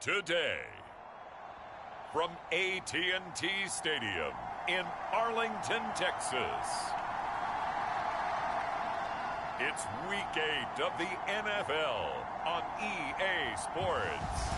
Today, from AT&T Stadium in Arlington, Texas, it's Week 8 of the NFL on EA Sports.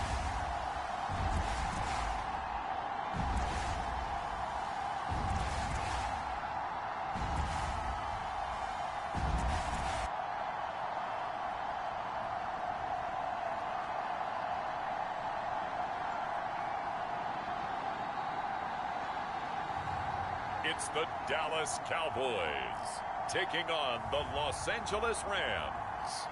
It's the Dallas Cowboys taking on the Los Angeles Rams.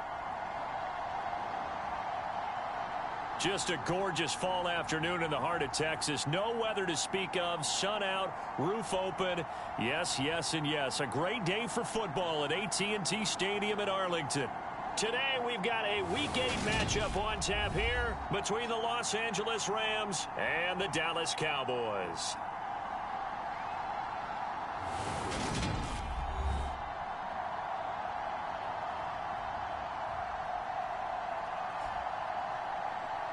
Just a gorgeous fall afternoon in the heart of Texas. No weather to speak of. Sun out, roof open. Yes, yes, and yes. A great day for football at AT&T Stadium in Arlington. Today we've got a Week 8 matchup on tap here between the Los Angeles Rams and the Dallas Cowboys.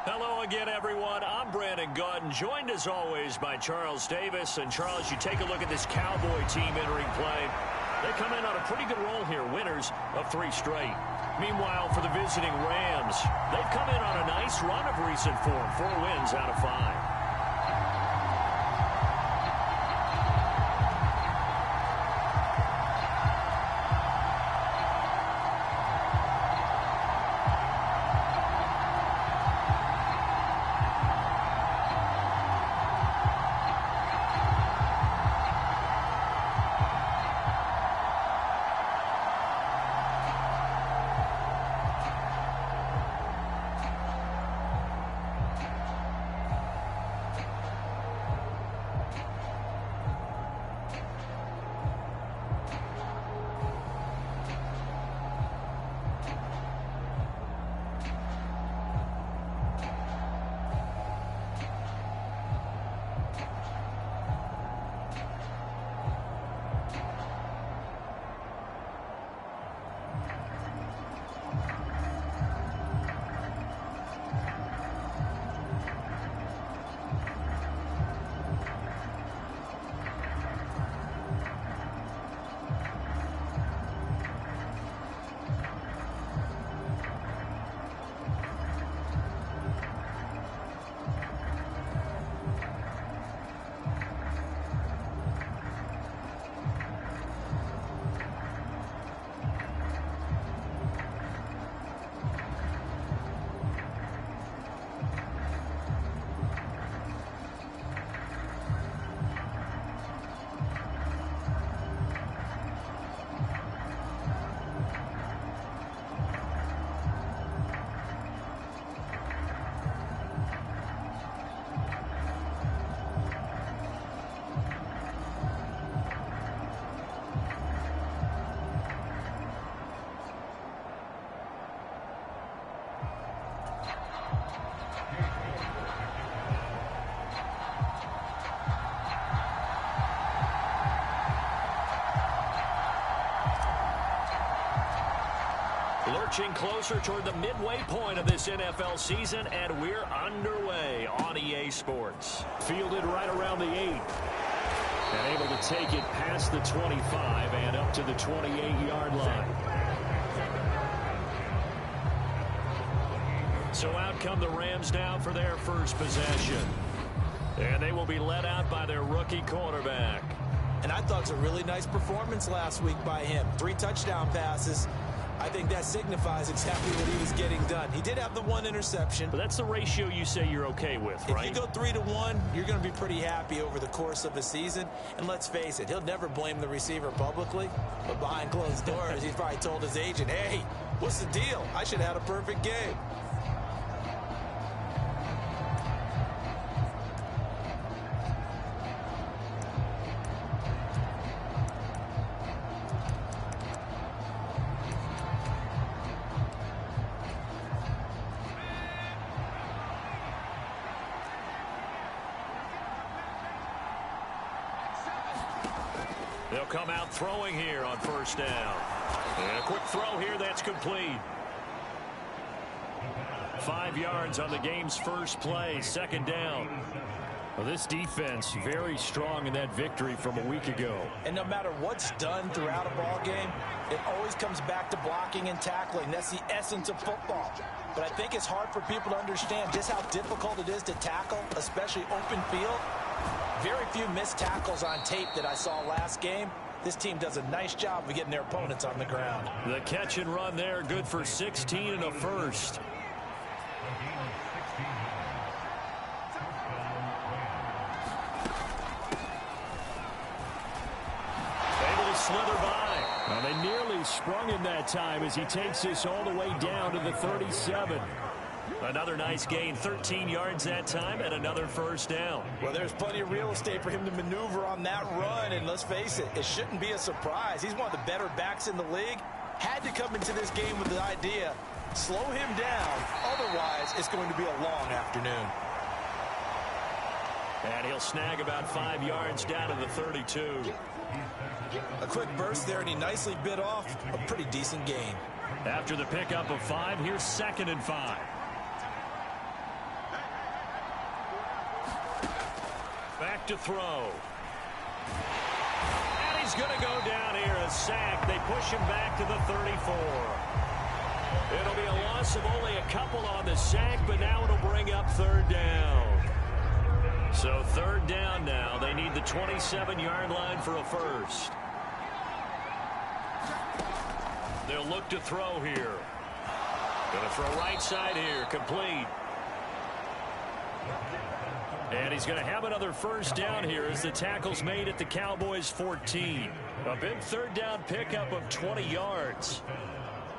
Hello again, everyone. I'm Brandon Gautin, joined as always by Charles Davis. And Charles, you take a look at this Cowboy team entering play. They come in on a pretty good roll here, winners of 3 straight. Meanwhile, for the visiting Rams, they've come in on a nice run of recent form, 4 wins out of 5. Lurching closer toward the midway point of this NFL season, and we're underway on EA Sports. Fielded right around the 8. And able to take it past the 25 and up to the 28-yard line. So out come the Rams now for their first possession. And they will be led out by their rookie quarterback. And I thought it was a really nice performance last week by him. 3 touchdown passes. I think that signifies exactly what he was getting done. He did have the 1 interception. But that's the ratio you say you're okay with, right? If you go 3-to-1, you're going to be pretty happy over the course of a season. And let's face it, he'll never blame the receiver publicly. But behind closed doors, he's probably told his agent, hey, what's the deal? I should have had a perfect game. They'll come out throwing here on first down. And a quick throw here that's complete. 5 yards on the game's first play, second down. Well, this defense very strong in that victory from a week ago. And no matter what's done throughout a ball game, it always comes back to blocking and tackling. That's the essence of football. But I think it's hard for people to understand just how difficult it is to tackle, especially open field. Very few missed tackles on tape that I saw last game. This team does a nice job of getting their opponents on the ground. The catch and run there, good for 16 and a first. Slither by. Well, they nearly sprung him that time as he takes this all the way down to the 37. Another nice gain, 13 yards that time, and another first down. Well, there's plenty of real estate for him to maneuver on that run, and let's face it, it shouldn't be a surprise. He's one of the better backs in the league. Had to come into this game with the idea, slow him down, otherwise it's going to be a long afternoon. And he'll snag about 5 yards down to the 32. A quick burst there, and he nicely bit off a pretty decent gain. After the pickup of 5, here's 2nd and 5. Back to throw. And he's going to go down here, a sack. They push him back to the 34. It'll be a loss of only a couple on the sack, but now it'll bring up 3rd down. So 3rd down now. They need the 27-yard line for a first. They'll look to throw here. Going to throw right side here. Complete. And he's going to have another first down here as the tackle's made at the Cowboys' 14. A big 3rd down pickup of 20 yards.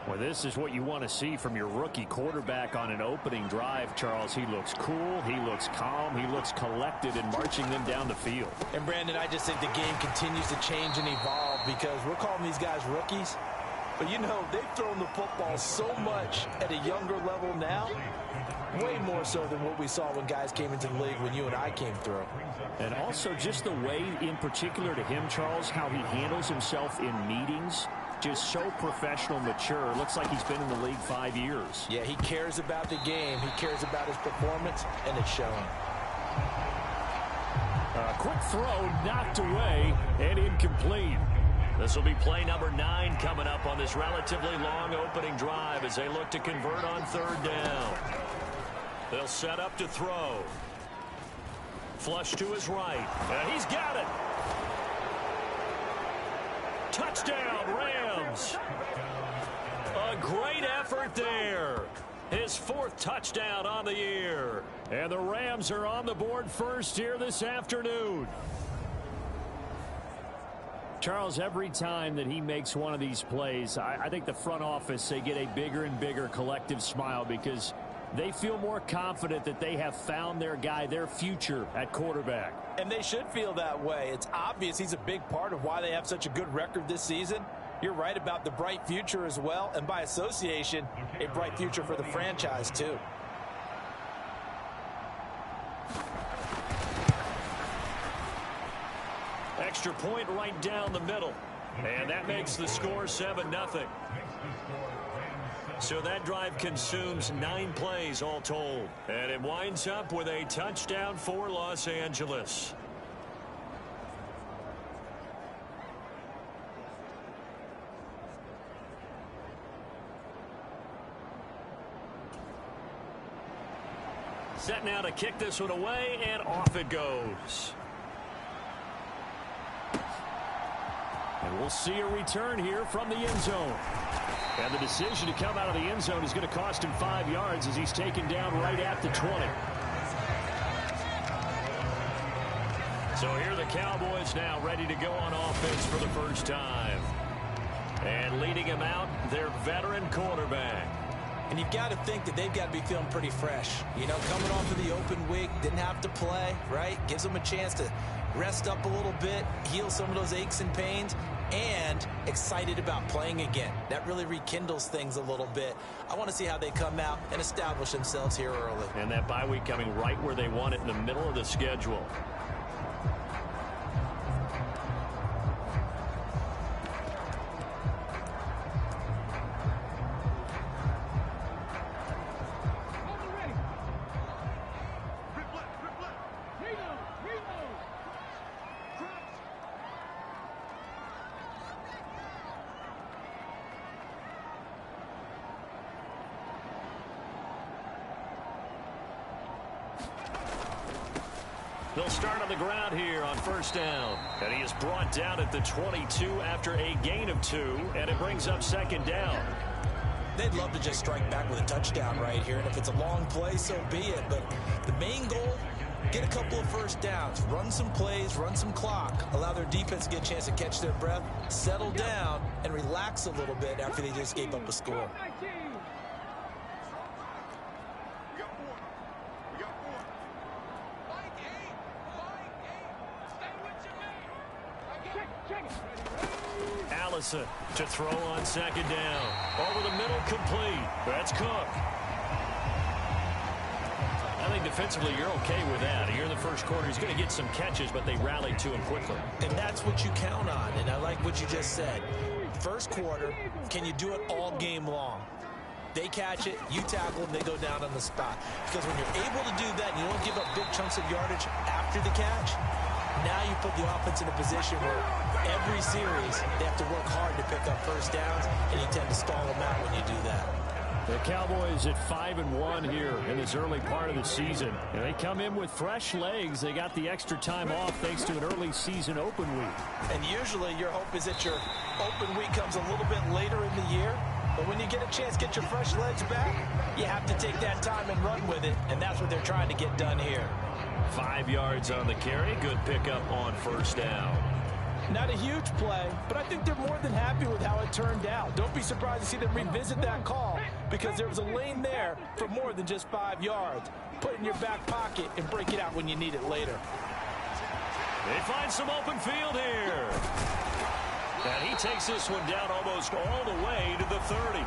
Well, this is what you want to see from your rookie quarterback on an opening drive, Charles. He looks cool, he looks calm, he looks collected in marching them down the field. And, Brandon, I just think the game continues to change and evolve because we're calling these guys rookies. But, you know, they've thrown the football so much at a younger level now, way more so than what we saw when guys came into the league when you and I came through. And also just the way, in particular to him, Charles, how he handles himself in meetings. Just so professional, mature. Looks like he's been in the league 5 years. Yeah, he cares about the game. He cares about his performance, and it's showing. A quick throw knocked away and incomplete. This will be play number 9 coming up on this relatively long opening drive as they look to convert on 3rd down. They'll set up to throw. Flush to his right. And he's got it. Touchdown, Rams. A great effort there. His 4th touchdown on the year. And the Rams are on the board first here this afternoon. Charles, every time that he makes one of these plays, I think the front office, they get a bigger and bigger collective smile because they feel more confident that they have found their guy, their future at quarterback. And they should feel that way. It's obvious he's a big part of why they have such a good record this season. You're right about the bright future as well, and by association, a bright future for the franchise too. Extra point right down the middle. And that makes the score 7-0. So that drive consumes 9 plays all told. And it winds up with a touchdown for Los Angeles. Set now to kick this one away, and off it goes. And we'll see a return here from the end zone. And the decision to come out of the end zone is going to cost him 5 yards as he's taken down right at the 20. So here are the Cowboys now ready to go on offense for the first time. And leading him out, their veteran quarterback. And you've got to think that they've got to be feeling pretty fresh. You know, coming off of the open week, didn't have to play, right? Gives them a chance to rest up a little bit, heal some of those aches and pains, and excited about playing again. That really rekindles things a little bit. I want to see how they come out and establish themselves here early. And that bye week coming right where they want it in the middle of the schedule. They'll start on the ground here on first down. And he is brought down at the 22 after a gain of 2, and it brings up second down. They'd love to just strike back with a touchdown right here, and if it's a long play, so be it. But the main goal, get a couple of first downs, run some plays, run some clock, allow their defense to get a chance to catch their breath, settle down, and relax a little bit after they just gave up a score. Allison to throw on second down. Over the middle, complete. That's Cook. I think defensively you're okay with that. Here in the first quarter, he's going to get some catches, but they rallied to him quickly. And that's what you count on, and I like what you just said. First quarter, can you do it all game long? They catch it, you tackle them, they go down on the spot. Because when you're able to do that and you don't give up big chunks of yardage after the catch, now you put the offense in a position where every series they have to work hard to pick up first downs, and you tend to stall them out when you do that. The Cowboys at 5-1 here in this early part of the season. And they come in with fresh legs. They got the extra time off thanks to an early season open week. And usually your hope is that your open week comes a little bit later in the year. But when you get a chance to get your fresh legs back, you have to take that time and run with it. And that's what they're trying to get done here. 5 yards on the carry. Good pickup on first down. Not a huge play, but I think they're more than happy with how it turned out. Don't be surprised to see them revisit that call because there was a lane there for more than just 5 yards. Put it in your back pocket and break it out when you need it later. They find some open field here. And he takes this one down almost all the way to the 30.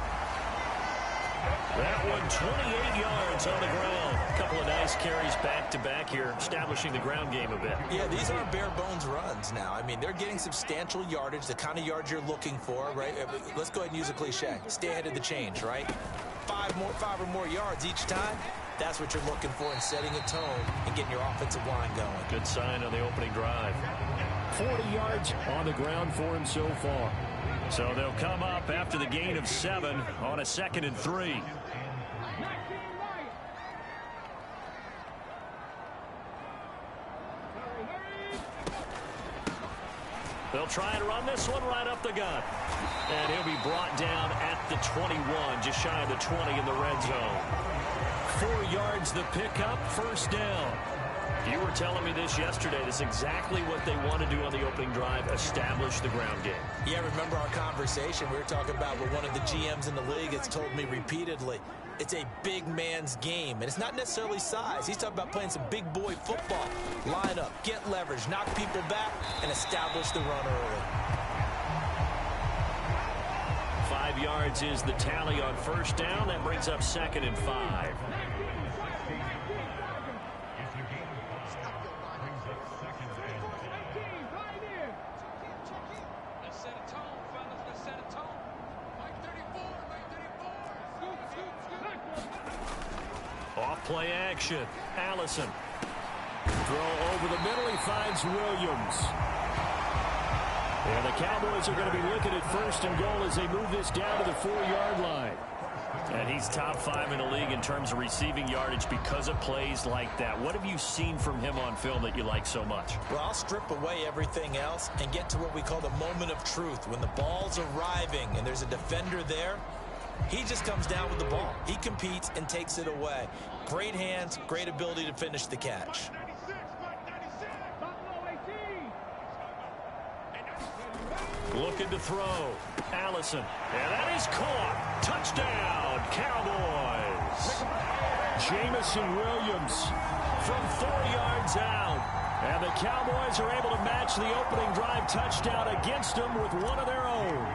That one 28 yards on the ground. A couple of nice carries back-to-back here, establishing the ground game a bit. Yeah, these aren't bare-bones runs now. I mean, they're getting substantial yardage, the kind of yards you're looking for, right? Let's go ahead and use a cliche. Stay ahead of the change, right? 5 or more yards each time. That's what you're looking for in setting a tone and getting your offensive line going. Good sign on the opening drive. 40 yards on the ground for him so far. So they'll come up after the gain of 7 on a 2nd and 3. They'll try and run this one right up the gut. And he'll be brought down at the 21, just shy of the 20 in the red zone. 4 yards the pickup, first down. You were telling me this yesterday. This is exactly what they want to do on the opening drive, establish the ground game. Yeah, remember our conversation. We were talking about what one of the GMs in the league has told me repeatedly. It's a big man's game, and it's not necessarily size. He's talking about playing some big boy football. Line up, get leverage, knock people back, and establish the run early. 5 yards is the tally on first down. That brings up 2nd and 5. Off-play action. Allison. Throw over the middle. He finds Williams. And the Cowboys are going to be looking at 1st and goal as they move this down to the 4-yard line. And he's top 5 in the league in terms of receiving yardage because of plays like that. What have you seen from him on film that you like so much? Well, I'll strip away everything else and get to what we call the moment of truth. When the ball's arriving and there's a defender there, he just comes down with the ball. He competes and takes it away. Great hands, great ability to finish the catch. Looking to throw. Allison. And that is caught. Touchdown, Cowboys. Jamison Williams from 4 yards out. And the Cowboys are able to match the opening drive touchdown against them with one of their own.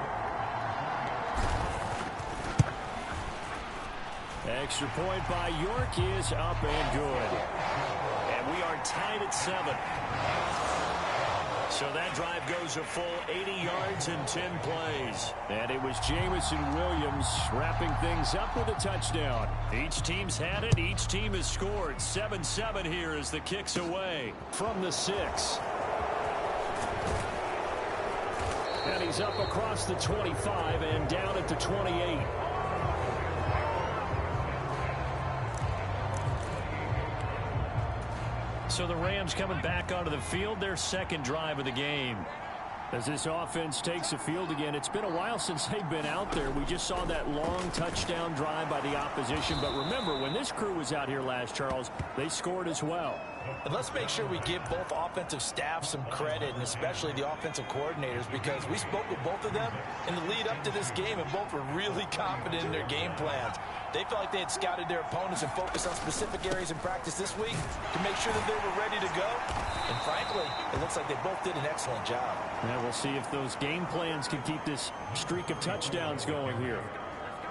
Extra point by York is up and good. And we are tied at 7. So that drive goes a full 80 yards and 10 plays. And it was Jamison Williams wrapping things up with a touchdown. Each team's had it. Each team has scored. 7-7 here as the kick's away from the 6. And he's up across the 25 and down at the 28. So the Rams coming back onto the field, their second drive of the game. As this offense takes the field again, it's been a while since they've been out there. We just saw that long touchdown drive by the opposition. But remember, when this crew was out here last, Charles, they scored as well. And let's make sure we give both offensive staff some credit, and especially the offensive coordinators, because we spoke with both of them in the lead up to this game, and both were really confident in their game plans. They felt like they had scouted their opponents and focused on specific areas in practice this week to make sure that they were ready to go. And frankly, it looks like they both did an excellent job. Yeah, we'll see if those game plans can keep this streak of touchdowns going here.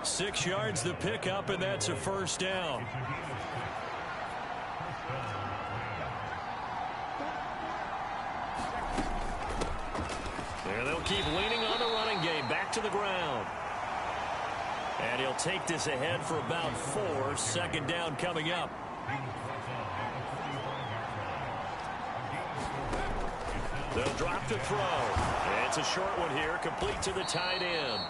6 yards the pickup, and that's a first down. There they'll keep leaning on the running game. Back to the ground. And he'll take this ahead for about 4. Second down coming up. They'll drop to throw. And it's a short one here, complete to the tight end.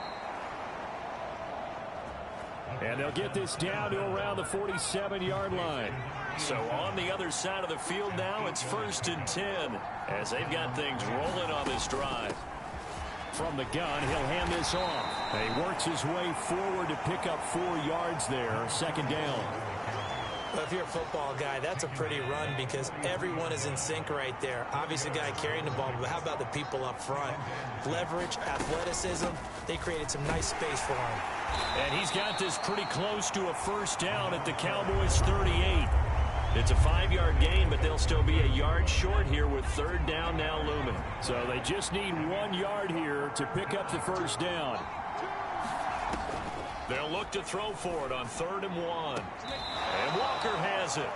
And they'll get this down to around the 47-yard line. So on the other side of the field now, it's 1st and 10 as they've got things rolling on this drive. From the gun, he'll hand this off. And he works his way forward to pick up 4 yards there, second down. Well, if you're a football guy, that's a pretty run because everyone is in sync right there. Obviously, the guy carrying the ball, but how about the people up front? Leverage, athleticism, they created some nice space for him. And he's got this pretty close to a first down at the Cowboys' 38. It's a 5-yard gain, but they'll still be a yard short here with third down now looming. So they just need 1 yard here to pick up the first down. They'll look to throw for it on 3rd and 1. And Walker has it.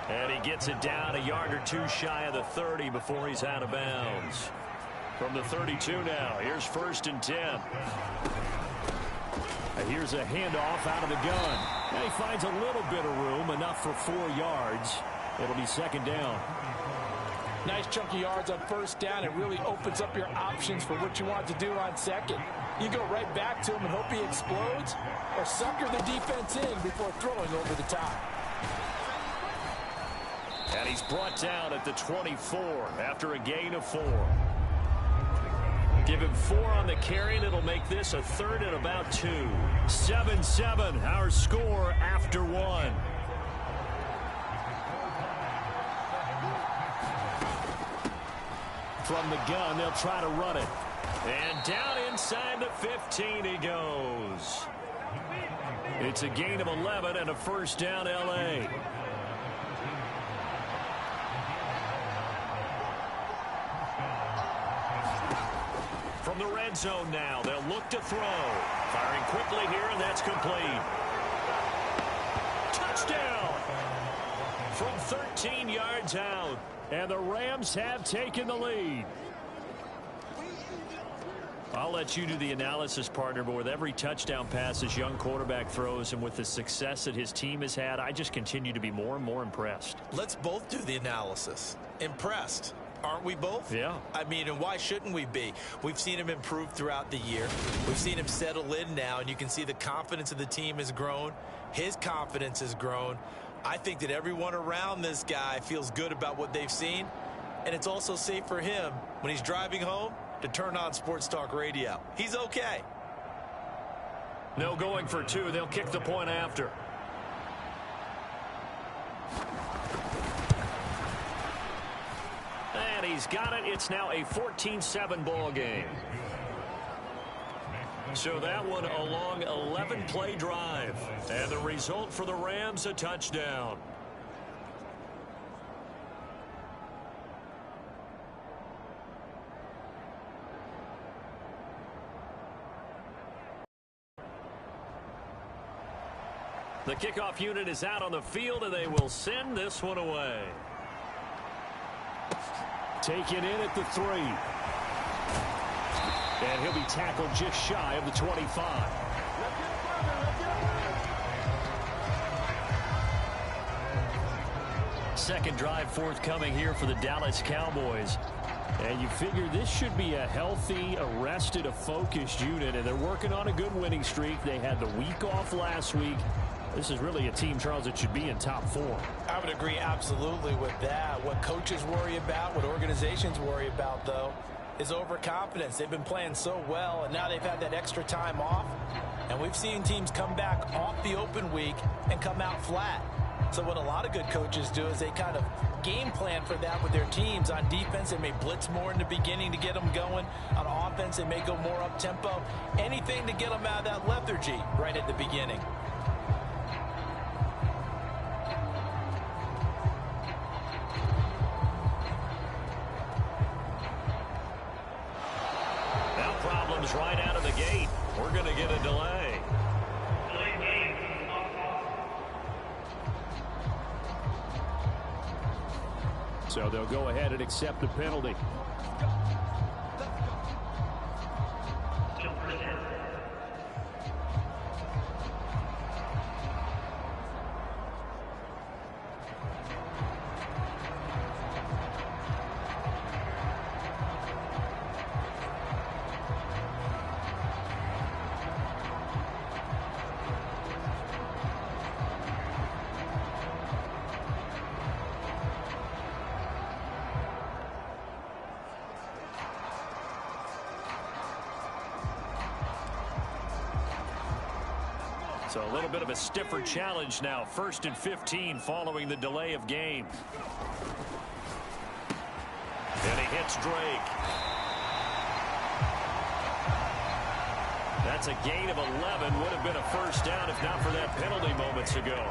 And he gets it down a yard or 2 shy of the 30 before he's out of bounds. From the 32 now, here's 1st and 10. And here's a handoff out of the gun. And he finds a little bit of room, enough for 4 yards. It'll be second down. Nice chunk of yards on first down. It really opens up your options for what you want to do on second. You go right back to him and hope he explodes, or sucker the defense in before throwing over the top. And he's brought down at the 24 after a gain of 4. Give him 4 on the carry, and it'll make this a 3rd and about 2. 7-7, our score after 1. From the gun, they'll try to run it. And down inside the 15 he goes. It's a gain of 11 and a first down, L.A. From the red zone now, they'll look to throw. Firing quickly here, and that's complete. Touchdown! From 13 yards out, and the Rams have taken the lead. I'll let you do the analysis, partner, but with every touchdown pass this young quarterback throws and with the success that his team has had, I just continue to be more and more impressed. Let's both do the analysis. Impressed. Aren't we both? Yeah. I mean, and why shouldn't we be? We've seen him improve throughout the year. We've seen him settle in now, and you can see the confidence of the team has grown. His confidence has grown. I think that everyone around this guy feels good about what they've seen, and it's also safe for him when he's driving home to turn on Sports Talk Radio. He's okay. No going for 2. They'll kick the point after. And he's got it. It's now a 14-7 ball game. So that one a long 11-play drive. And the result for the Rams, a touchdown. The kickoff unit is out on the field, and they will send this one away. Taken in at the 3. And he'll be tackled just shy of the 25. Second drive forthcoming here for the Dallas Cowboys. And you figure this should be a healthy, a rested, a focused unit. And they're working on a good winning streak. They had the week off last week. This is really a team, Charles, that should be in top 4. I would agree absolutely with that. What coaches worry about, what organizations worry about, though, is overconfidence. They've been playing so well, and now they've had that extra time off. And we've seen teams come back off the open week and come out flat. So what a lot of good coaches do is they kind of game plan for that with their teams. On defense, they may blitz more in the beginning to get them going. On offense, they may go more up-tempo. Anything to get them out of that lethargy right at the beginning. Now problems right out of the gate. We're going to get a delay. So they'll go ahead and accept the penalty. So a little bit of a stiffer challenge now. 1st and 15 following the delay of game. And he hits Drake. That's a gain of 11. Would have been a first down if not for that penalty moments ago.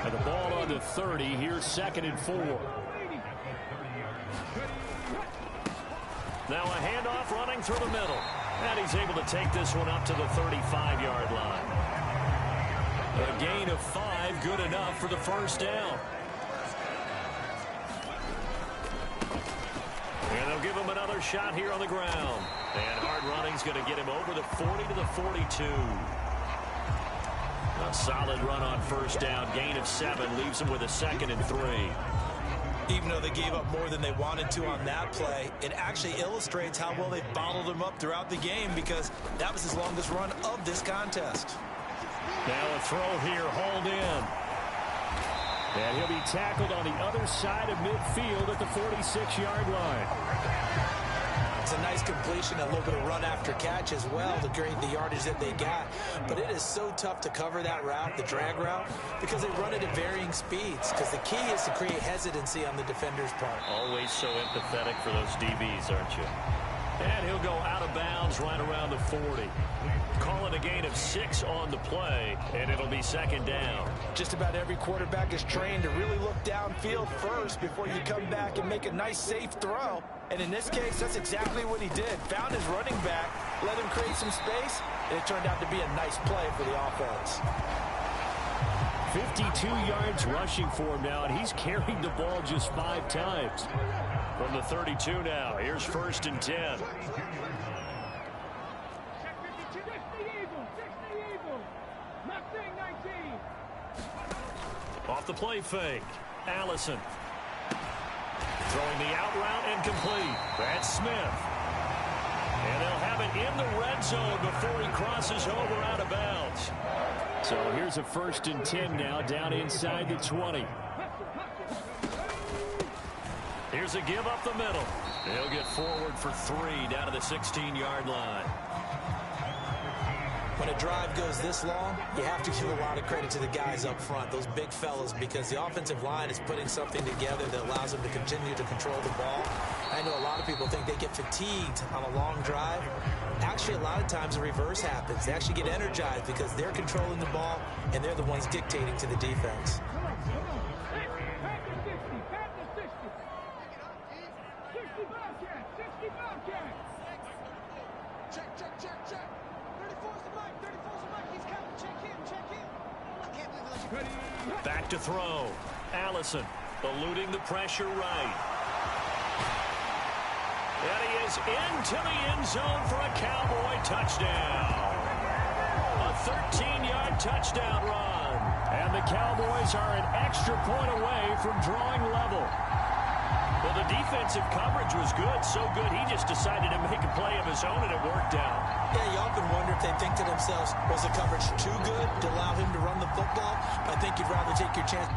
And the ball on the 30. Here's 2nd and 4. Now a handoff running through the middle. And he's able to take this one up to the 35-yard line. A gain of 5, good enough for the first down. And they'll give him another shot here on the ground. And hard running's going to get him over the 40 to the 42. A solid run on first down. Gain of 7 leaves him with a 2nd and 3. Even though they gave up more than they wanted to on that play, it actually illustrates how well they bottled him up throughout the game, because that was his longest run of this contest. Now a throw here, hauled in. And he'll be tackled on the other side of midfield at the 46-yard line. It's a nice completion, a little bit of run after catch as well to create the yardage that they got. But it is so tough to cover that route, the drag route, because they run it at varying speeds. Because the key is to create hesitancy on the defender's part. Always so empathetic for those DBs, aren't you? And he'll go out of bounds right around the 40. Call it a gain of 6 on the play, and it'll be 2nd down. Just about every quarterback is trained to really look downfield first before you come back and make a nice, safe throw. And in this case, that's exactly what he did. Found his running back, let him create some space, and it turned out to be a nice play for the offense. 52 yards rushing for him now, and he's carried the ball just 5 times. From the 32 now, here's 1st and 10. Off the play fake, Allison. Throwing the out route and complete. That's Smith. And they'll have it in the red zone before he crosses over out of bounds. So here's a 1st and 10 now, down inside the 20. Here's a give up the middle. They'll get forward for 3 down to the 16-yard line. When a drive goes this long, you have to give a lot of credit to the guys up front, those big fellas, because the offensive line is putting something together that allows them to continue to control the ball. I know a lot of people think they get fatigued on a long drive. Actually, a lot of times the reverse happens. They actually get energized because they're controlling the ball, and they're the ones dictating to the defense. Back to throw. Allison eluding the pressure right. And he is into the end zone for a Cowboy touchdown. A 13-yard touchdown run. And the Cowboys are an extra point away from drawing level. Well, the defensive coverage was good, so good he just decided to make a play of his own, and it worked out. Yeah, you often wonder if they think to themselves, was the coverage too good to allow him to run the football? I think you'd rather take your chance.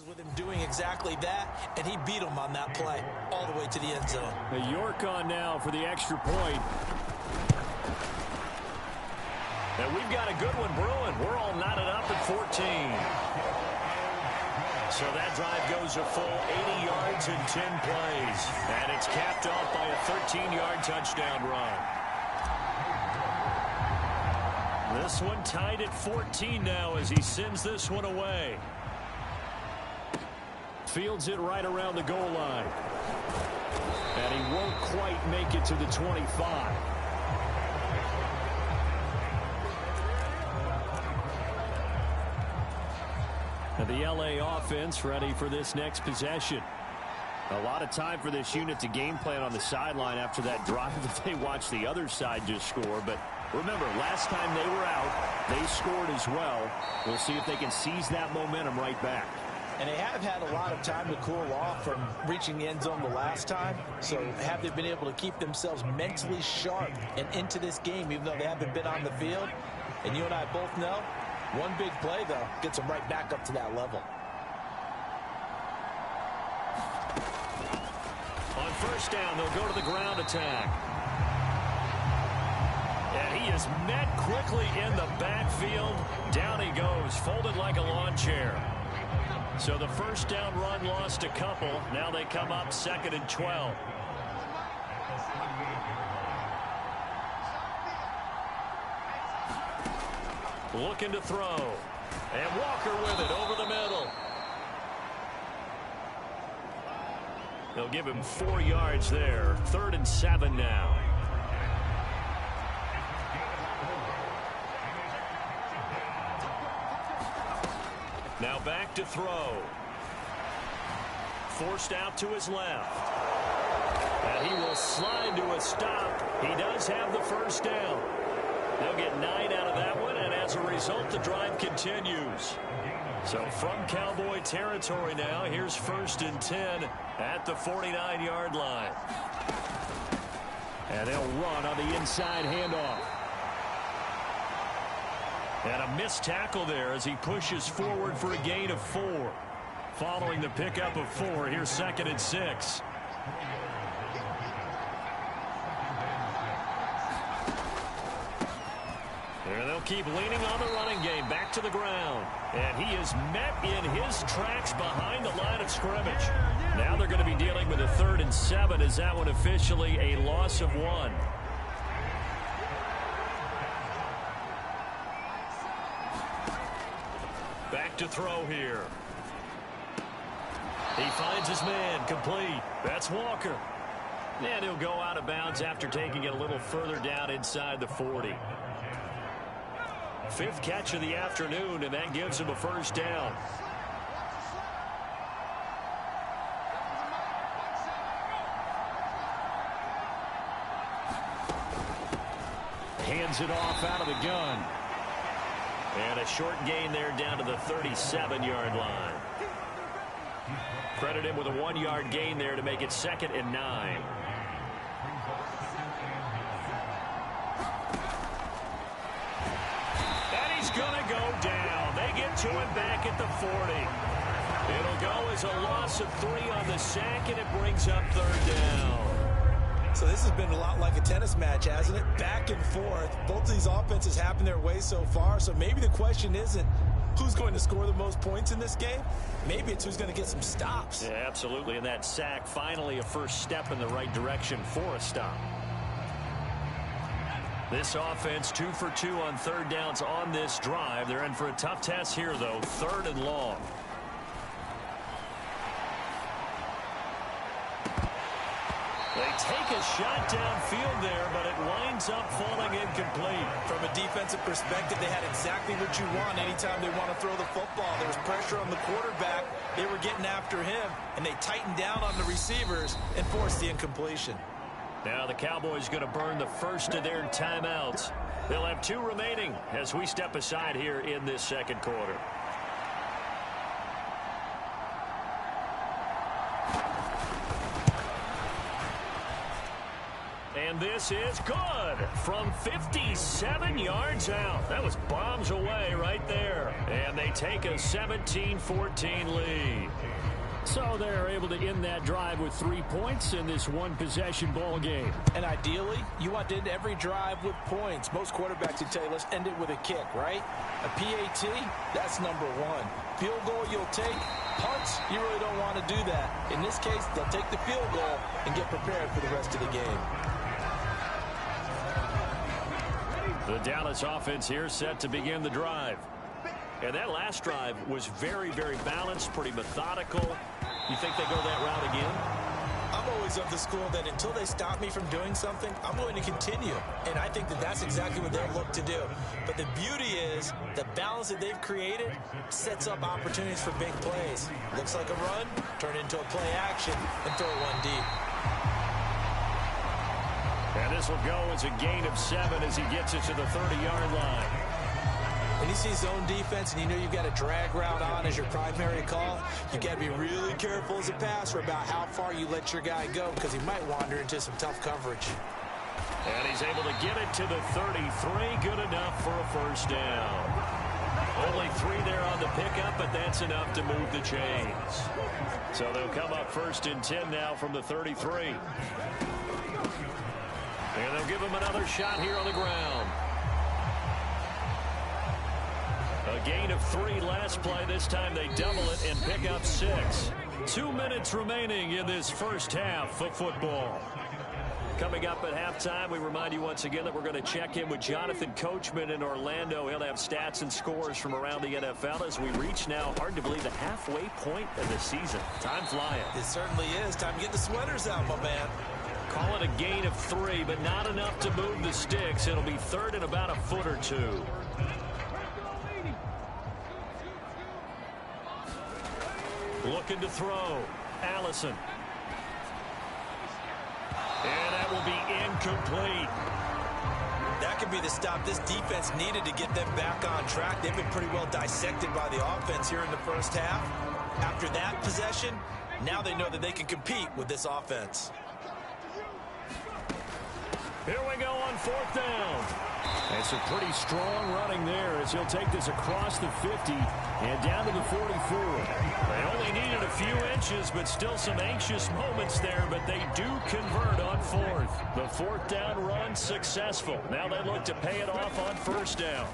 With him doing exactly that, and he beat him on that play all the way to the end zone. York on now for the extra point. And we've got a good one brewing. We're all knotted up at 14. So that drive goes a full 80 yards in 10 plays. And it's capped off by a 13-yard touchdown run. This one tied at 14 now as he sends this one away. Fields it right around the goal line. And he won't quite make it to the 25. And the LA offense ready for this next possession. A lot of time for this unit to game plan on the sideline after that drive that they watched the other side just score. But remember, last time they were out, they scored as well. We'll see if they can seize that momentum right back. And they have had a lot of time to cool off from reaching the end zone the last time. So have they been able to keep themselves mentally sharp and into this game, even though they haven't been on the field? And you and I both know, one big play, though, gets them right back up to that level. On first down, they'll go to the ground attack. And he is met quickly in the backfield. Down he goes, folded like a lawn chair. So the first down run lost a couple. Now they come up 2nd and 12. Looking to throw. And Walker with it over the middle. They'll give him 4 yards there. 3rd and 7 now. Now back to throw. Forced out to his left. And he will slide to a stop. He does have the first down. They'll get 9 out of that one, and as a result, the drive continues. So from Cowboy territory now, here's 1st and 10 at the 49-yard line. And they'll run on the inside handoff. And a missed tackle there as he pushes forward for a gain of 4. Following the pickup of 4, here's 2nd and 6. And they'll keep leaning on the running game back to the ground. And he is met in his tracks behind the line of scrimmage. Now they're going to be dealing with a 3rd and 7 as that one officially a loss of 1. Back to throw here. He finds his man, complete. That's Walker. And he'll go out of bounds after taking it a little further down inside the 40. 5th catch of the afternoon, and that gives him a first down. Hands it off out of the gun. And a short gain there down to the 37-yard line. Credit him with a 1-yard gain there to make it 2nd and 9. And he's going to go down. They get to him back at the 40. It'll go as a loss of 3 on the sack, and it brings up 3rd down. So this has been a lot like a tennis match, hasn't it? Back and forth. Both of these offenses happen their way so far. So maybe the question isn't who's going to score the most points in this game. Maybe it's who's going to get some stops. Yeah, absolutely. And that sack, finally a first step in the right direction for a stop. This offense 2 for 2 on third downs on this drive. They're in for a tough test here, though. 3rd and long. They take a shot downfield there, but it winds up falling incomplete. From a defensive perspective, they had exactly what you want anytime they want to throw the football. There was pressure on the quarterback. They were getting after him, and they tightened down on the receivers and forced the incompletion. Now the Cowboys going to burn the first of their timeouts. They'll have 2 remaining as we step aside here in this second quarter. And this is good from 57 yards out. That was bombs away right there. And they take a 17-14 lead. So they're able to end that drive with 3 points in this one-possession ball game. And ideally, you want to end every drive with points. Most quarterbacks would tell you, let's end it with a kick, right? A PAT, that's number 1. Field goal you'll take. Punts, you really don't want to do that. In this case, they'll take the field goal and get prepared for the rest of the game. The Dallas offense here set to begin the drive. And that last drive was very, very balanced, pretty methodical. You think they go that route again? I'm always of the school that until they stop me from doing something, I'm going to continue. And I think that that's exactly what they'll look to do. But the beauty is the balance that they've created sets up opportunities for big plays. Looks like a run, turn it into a play action, and throw one deep. And this will go as a gain of 7 as he gets it to the 30-yard line. When you see zone defense and you know you've got a drag route on as your primary call, you've got to be really careful as a passer about how far you let your guy go because he might wander into some tough coverage. And he's able to get it to the 33. Good enough for a first down. Only 3 there on the pickup, but that's enough to move the chains. So they'll come up 1st and 10 now from the 33. And they'll give him another shot here on the ground. A gain of 3 last play. This time they double it and pick up 6. 2 minutes remaining in this first half of football. Coming up at halftime, we remind you once again that we're going to check in with Jonathan Coachman in Orlando. He'll have stats and scores from around the NFL as we reach now, hard to believe, the halfway point of the season. Time flying. It certainly is. Time to get the sweaters out, my man. Call it a gain of 3, but not enough to move the sticks. It'll be 3rd and about a foot or 2. Looking to throw. Allison. And that will be incomplete. That could be the stop this defense needed to get them back on track. They've been pretty well dissected by the offense here in the first half. After that possession, now they know that they can compete with this offense. Here we go on 4th down. And some pretty strong running there as he'll take this across the 50 and down to the 44. They only needed a few inches, but still some anxious moments there, but they do convert on 4th. The 4th down run successful. Now they look to pay it off on 1st down.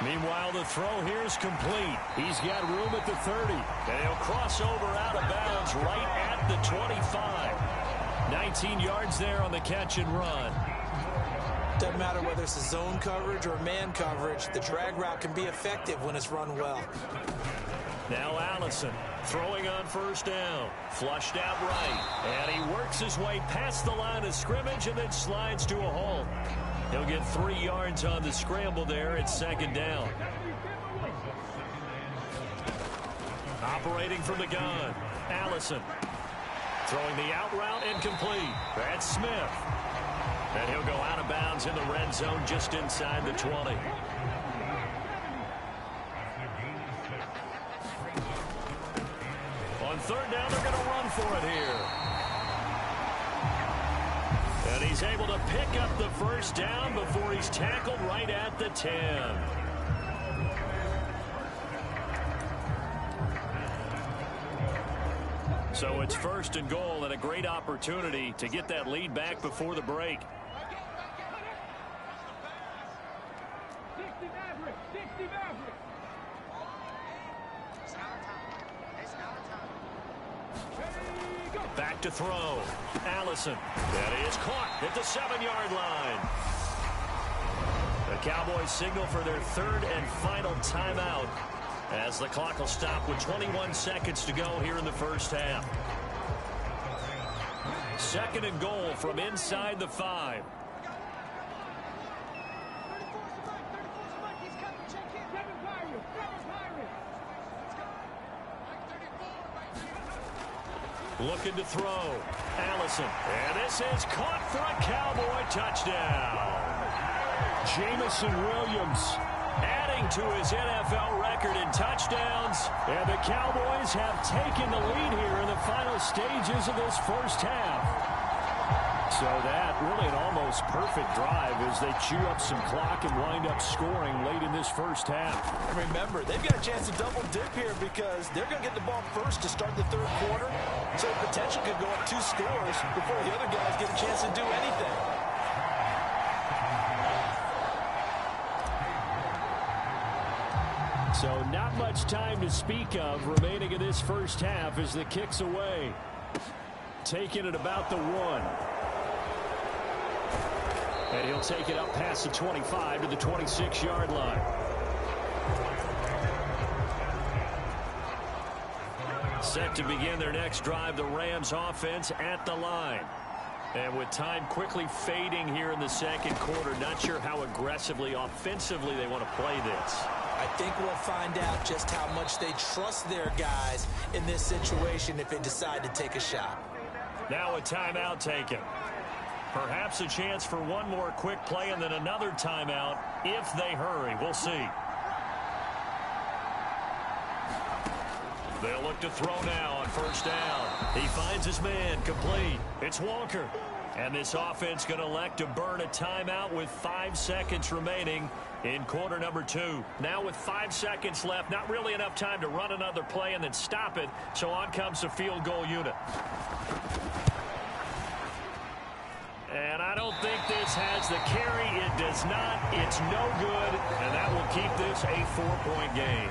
Meanwhile, the throw here is complete. He's got room at the 30, and he'll cross over out of bounds right at the 25. 19 yards there on the catch and run. Doesn't matter whether it's a zone coverage or man coverage, the drag route can be effective when it's run well. Now Allison throwing on 1st down. Flushed out right. And he works his way past the line of scrimmage and then slides to a halt. He'll get 3 yards on the scramble there at 2nd down. Operating from the gun. Allison. Throwing the out route incomplete. That's Smith. And he'll go out of bounds in the red zone just inside the 20. On 3rd down, they're going to run for it here. And he's able to pick up the 1st down before he's tackled right at the 10. So it's 1st and goal and a great opportunity to get that lead back before the break. Back to throw. Allison. That is caught at the 7-yard line. The Cowboys signal for their 3rd and final timeout as the clock will stop with 21 seconds to go here in the first half. 2nd and goal from inside the 5. Looking to throw. Allison. And this is caught for a Cowboy touchdown. Jamison Williams adding to his NFL record in touchdowns. And the Cowboys have taken the lead here in the final stages of this first half. So that really an almost perfect drive as they chew up some clock and wind up scoring late in this first half. And remember, they've got a chance to double dip here because they're going to get the ball first to start the 3rd quarter. So the potential could go up 2 scores before the other guys get a chance to do anything. So not much time to speak of remaining in this first half as the kick's away. Taking it about the 1. And he'll take it up past the 25 to the 26-yard line. Set to begin their next drive, the Rams offense at the line. And with time quickly fading here in the 2nd quarter, not sure how aggressively, offensively they want to play this. I think we'll find out just how much they trust their guys in this situation if they decide to take a shot. Now a timeout taken. Perhaps a chance for one more quick play and then another timeout if they hurry. We'll see. They'll look to throw now on 1st down. He finds his man complete. It's Walker. And this offense going to elect to burn a timeout with 5 seconds remaining in quarter number 2. Now with 5 seconds left, not really enough time to run another play and then stop it. So on comes the field goal unit. And I don't think this has the carry. It does not. It's no good. And that will keep this a 4-point game.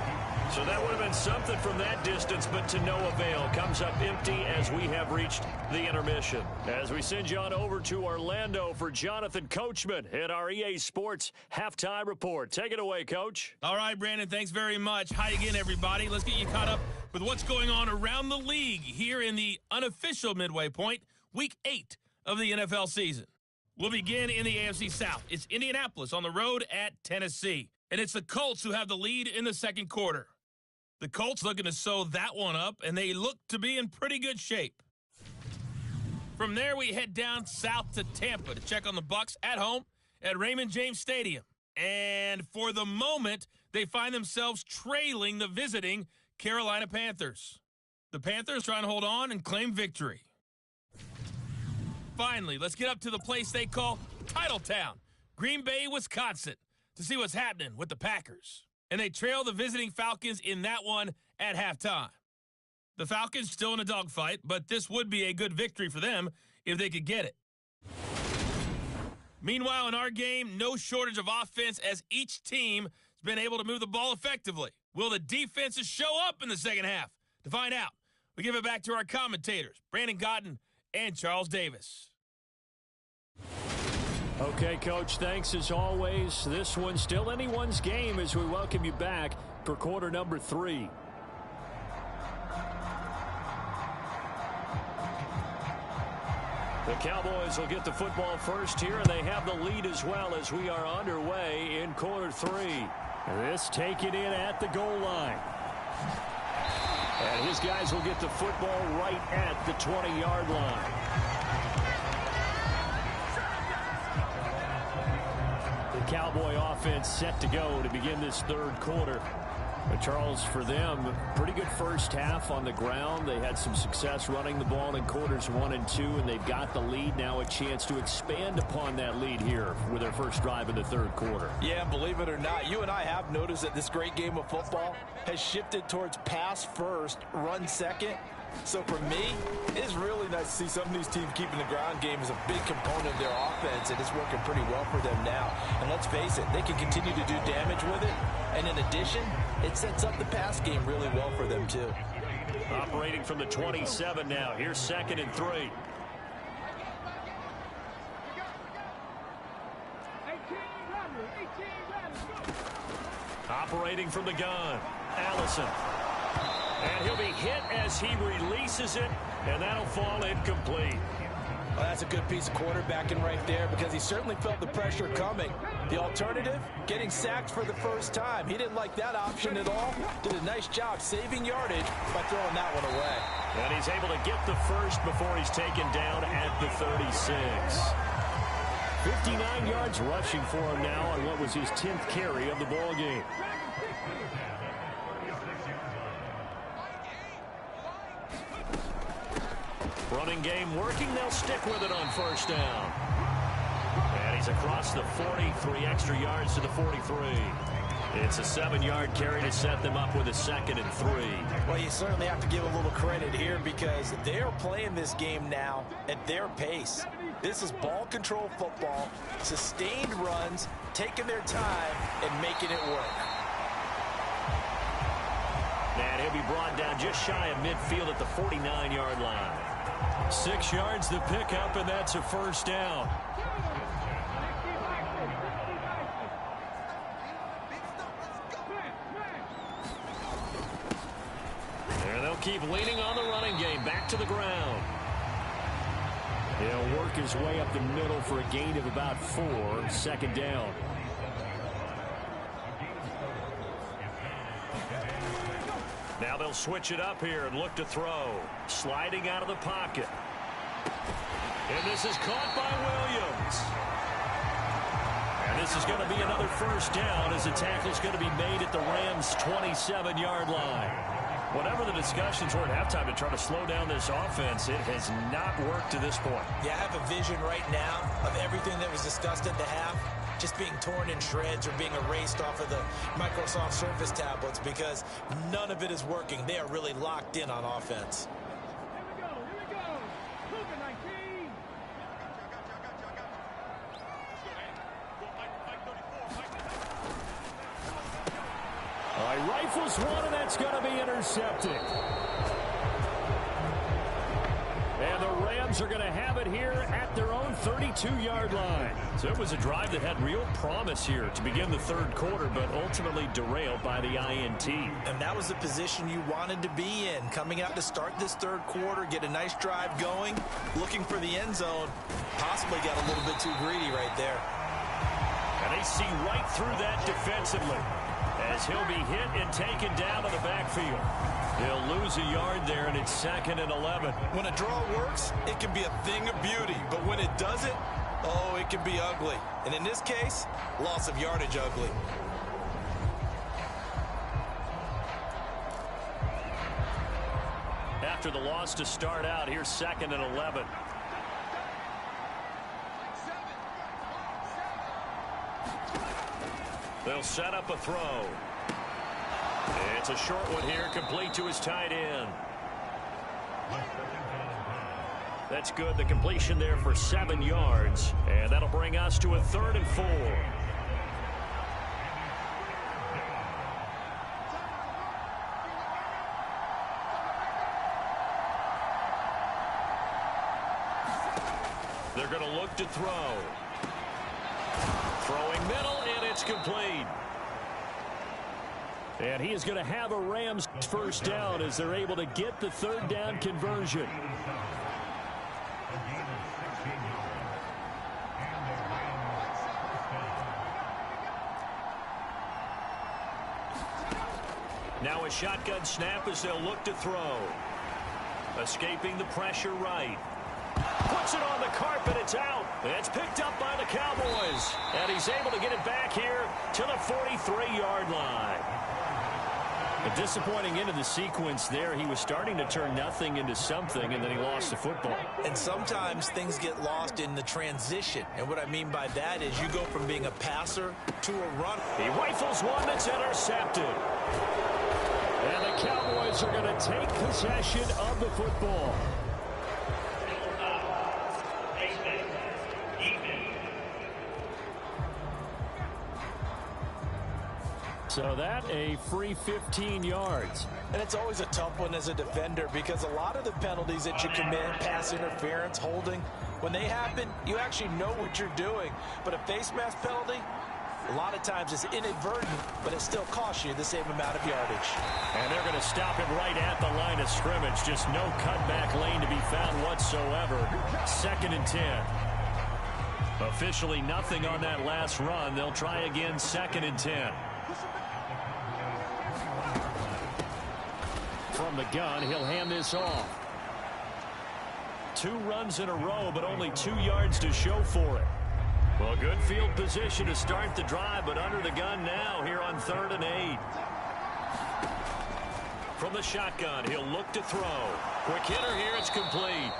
So that would have been something from that distance, but to no avail. Comes up empty as we have reached the intermission. As we send you on over to Orlando for Jonathan Coachman at our EA Sports Halftime Report. Take it away, Coach. All right, Brandon, thanks very much. Hi again, everybody. Let's get you caught up with what's going on around the league here in the unofficial midway point, Week 8 of the NFL season. We'll begin in the AFC South. It's Indianapolis on the road at Tennessee. And it's the Colts who have the lead in the 2nd quarter. The Colts looking to sew that one up, and they look to be in pretty good shape. From there, we head down south to Tampa to check on the Bucs at home at Raymond James Stadium. And for the moment, they find themselves trailing the visiting Carolina Panthers. The Panthers trying to hold on and claim victory. Finally, let's get up to the place they call Titletown, Green Bay, Wisconsin, to see what's happening with the Packers. And they trail the visiting Falcons in that one at halftime. The Falcons still in a dogfight, but this would be a good victory for them if they could get it. Meanwhile, in our game, no shortage of offense as each team has been able to move the ball effectively. Will the defenses show up in the 2nd half? To find out, we give it back to our commentators, Brandon Godden and Charles Davis. Okay, Coach, thanks as always. This one's still anyone's game as we welcome you back for quarter number 3. The Cowboys will get the football first here, and they have the lead as well as we are underway in quarter 3. This taken in at the goal line. And his guys will get the football right at the 20-yard line. The Cowboy offense set to go to begin this 3rd quarter. But Charles, for them, pretty good first half on the ground. They had some success running the ball in quarters 1 and 2, and they've got the lead. Now a chance to expand upon that lead here with their first drive in the 3rd quarter. Yeah, believe it or not, you and I have noticed that this great game of football has shifted towards pass first, run second So for me, it's really nice to see some of these teams keeping the ground game as a big component of their offense, and it's working pretty well for them now. And let's face it, they can continue to do damage with it. And in addition, it sets up the pass game really well for them too. Operating from the 27 now. Here's 2nd and 3. Operating from the gun, Allison. And he'll be hit as he releases it, and that'll fall incomplete. Well, that's a good piece of quarterbacking right there because he certainly felt the pressure coming. The alternative, getting sacked for the first time. He didn't like that option at all. Did a nice job saving yardage by throwing that one away. And he's able to get the first before he's taken down at the 36. 59 yards rushing for him now on what was his 10th carry of the ball game. Running game working. They'll stick with it on 1st down. And he's across the 40, 3 extra yards to the 43. It's a 7-yard carry to set them up with a 2nd and 3. Well, you certainly have to give a little credit here because they're playing this game now at their pace. This is ball control football, sustained runs, taking their time, and making it work. And he'll be brought down just shy of midfield at the 49-yard line. 6 yards to pick up, and that's a 1st down. And they'll keep leaning on the running game. Back to the ground. He'll work his way up the middle for a gain of about 4. 2nd down. Now they'll switch it up here and look to throw. Sliding out of the pocket. And this is caught by Williams. And this is going to be another 1st down as the tackle's going to be made at the Rams' 27-yard line. Whatever the discussions were at halftime to try to slow down this offense, it has not worked to this point. Yeah, I have a vision right now of everything that was discussed at the half just being torn in shreds or being erased off of the Microsoft Surface tablets because none of it is working. They are really locked in on offense. Here we go. Cougar 19. All right, rifles one, and that's going to be intercepted. And the Rams are going to have it here at their own 32-yard line. So it was a drive that had real promise here to begin the 3rd quarter, but ultimately derailed by the INT. And that was the position you wanted to be in. Coming out to start this 3rd quarter, get a nice drive going, looking for the end zone. Possibly got a little bit too greedy right there. And they see right through that defensively as he'll be hit and taken down to the backfield. He'll lose a yard there, and it's 2nd and 11. When a draw works, it can be a thing of beauty. But when it doesn't, oh, it can be ugly. And in this case, loss of yardage ugly. After the loss to start out, here's 2nd and 11. They'll set up a throw. It's a short one here, complete to his tight end. That's good. The completion there for 7 yards. And that'll bring us to a 3rd and 4. They're going to look to throw. Throwing middle, and it's complete. And he is going to have a Rams 1st down as they're able to get the 3rd down conversion. Now a shotgun snap as they'll look to throw. Escaping the pressure right. Puts it on the carpet. It's out. It's picked up by the Cowboys. And he's able to get it back here to the 43-yard line. A disappointing end of the sequence there. He was starting to turn nothing into something, and then he lost the football. And sometimes things get lost in the transition. And what I mean by that is you go from being a passer to a runner. He rifles one that's intercepted. And the Cowboys are going to take possession of the football. So that a free 15 yards. And it's always a tough one as a defender because a lot of the penalties that you commit, pass interference, holding, when they happen, you actually know what you're doing. But a face mask penalty, a lot of times it's inadvertent, but it still costs you the same amount of yardage. And they're going to stop him right at the line of scrimmage. Just no cutback lane to be found whatsoever. 2nd and 10. Officially nothing on that last run. They'll try again 2nd and 10. From the gun, he'll hand this off. 2 runs in a row, but only 2 yards to show for it. Well, good field position to start the drive, but under the gun now here on 3rd and 8. From the shotgun, he'll look to throw. Quick hitter here, it's complete.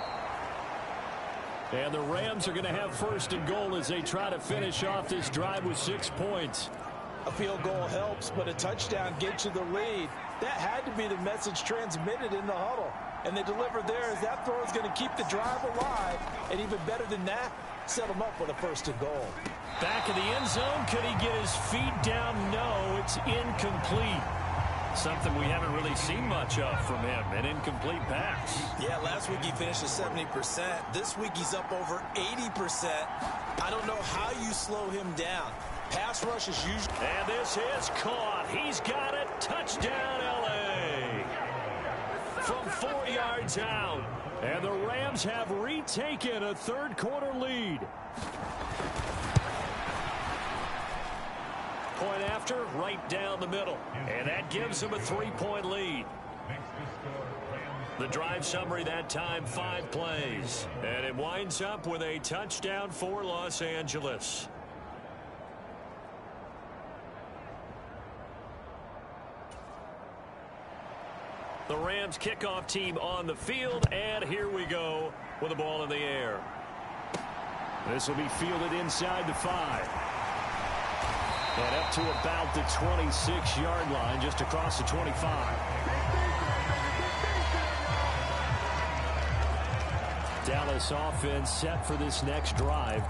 And the Rams are going to have 1st and goal as they try to finish off this drive with 6 points. A field goal helps, but a touchdown gets you the lead. That had to be the message transmitted in the huddle. And they delivered there as that throw is going to keep the drive alive. And even better than that, set them up with a 1st and goal. Back in the end zone. Could he get his feet down? No, it's incomplete. Something we haven't really seen much of from him, an incomplete pass. Yeah, last week he finished at 70%. This week he's up over 80%. I don't know how you slow him down. Pass rush is usually... And this is caught. He's got it. Touchdown, L.A. From 4 yards out. And the Rams have retaken a 3rd quarter lead. Point after, right down the middle. And that gives them a 3-point lead. The drive summary that time, 5 plays. And it winds up with a touchdown for Los Angeles. The Rams kickoff team on the field, and here we go with the ball in the air. This will be fielded inside the 5. And up to about the 26-yard line, just across the 25. Dallas offense set for this next drive.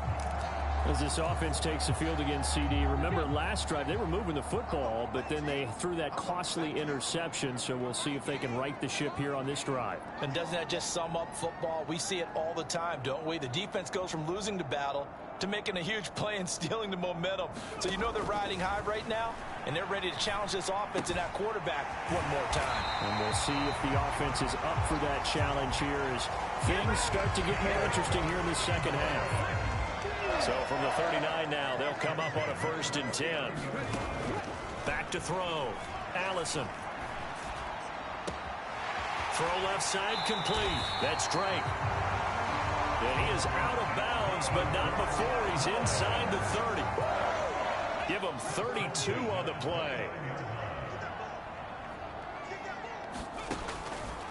As this offense takes the field against CD. Remember last drive they were moving the football, but then they threw that costly interception, so we'll see if they can right the ship here on this drive. And doesn't that just sum up football? We see it all the time, don't we? The defense goes from losing the battle to making a huge play and stealing the momentum. So you know they're riding high right now, and they're ready to challenge this offense and that quarterback one more time. And we'll see if the offense is up for that challenge here as things start to get more interesting here in the second half. So from the 39 now, they'll come up on a 1st and 10. Back to throw. Allison. Throw left side complete. That's Drake. And he is out of bounds, but not before he's inside the 30. Give him 32 on the play.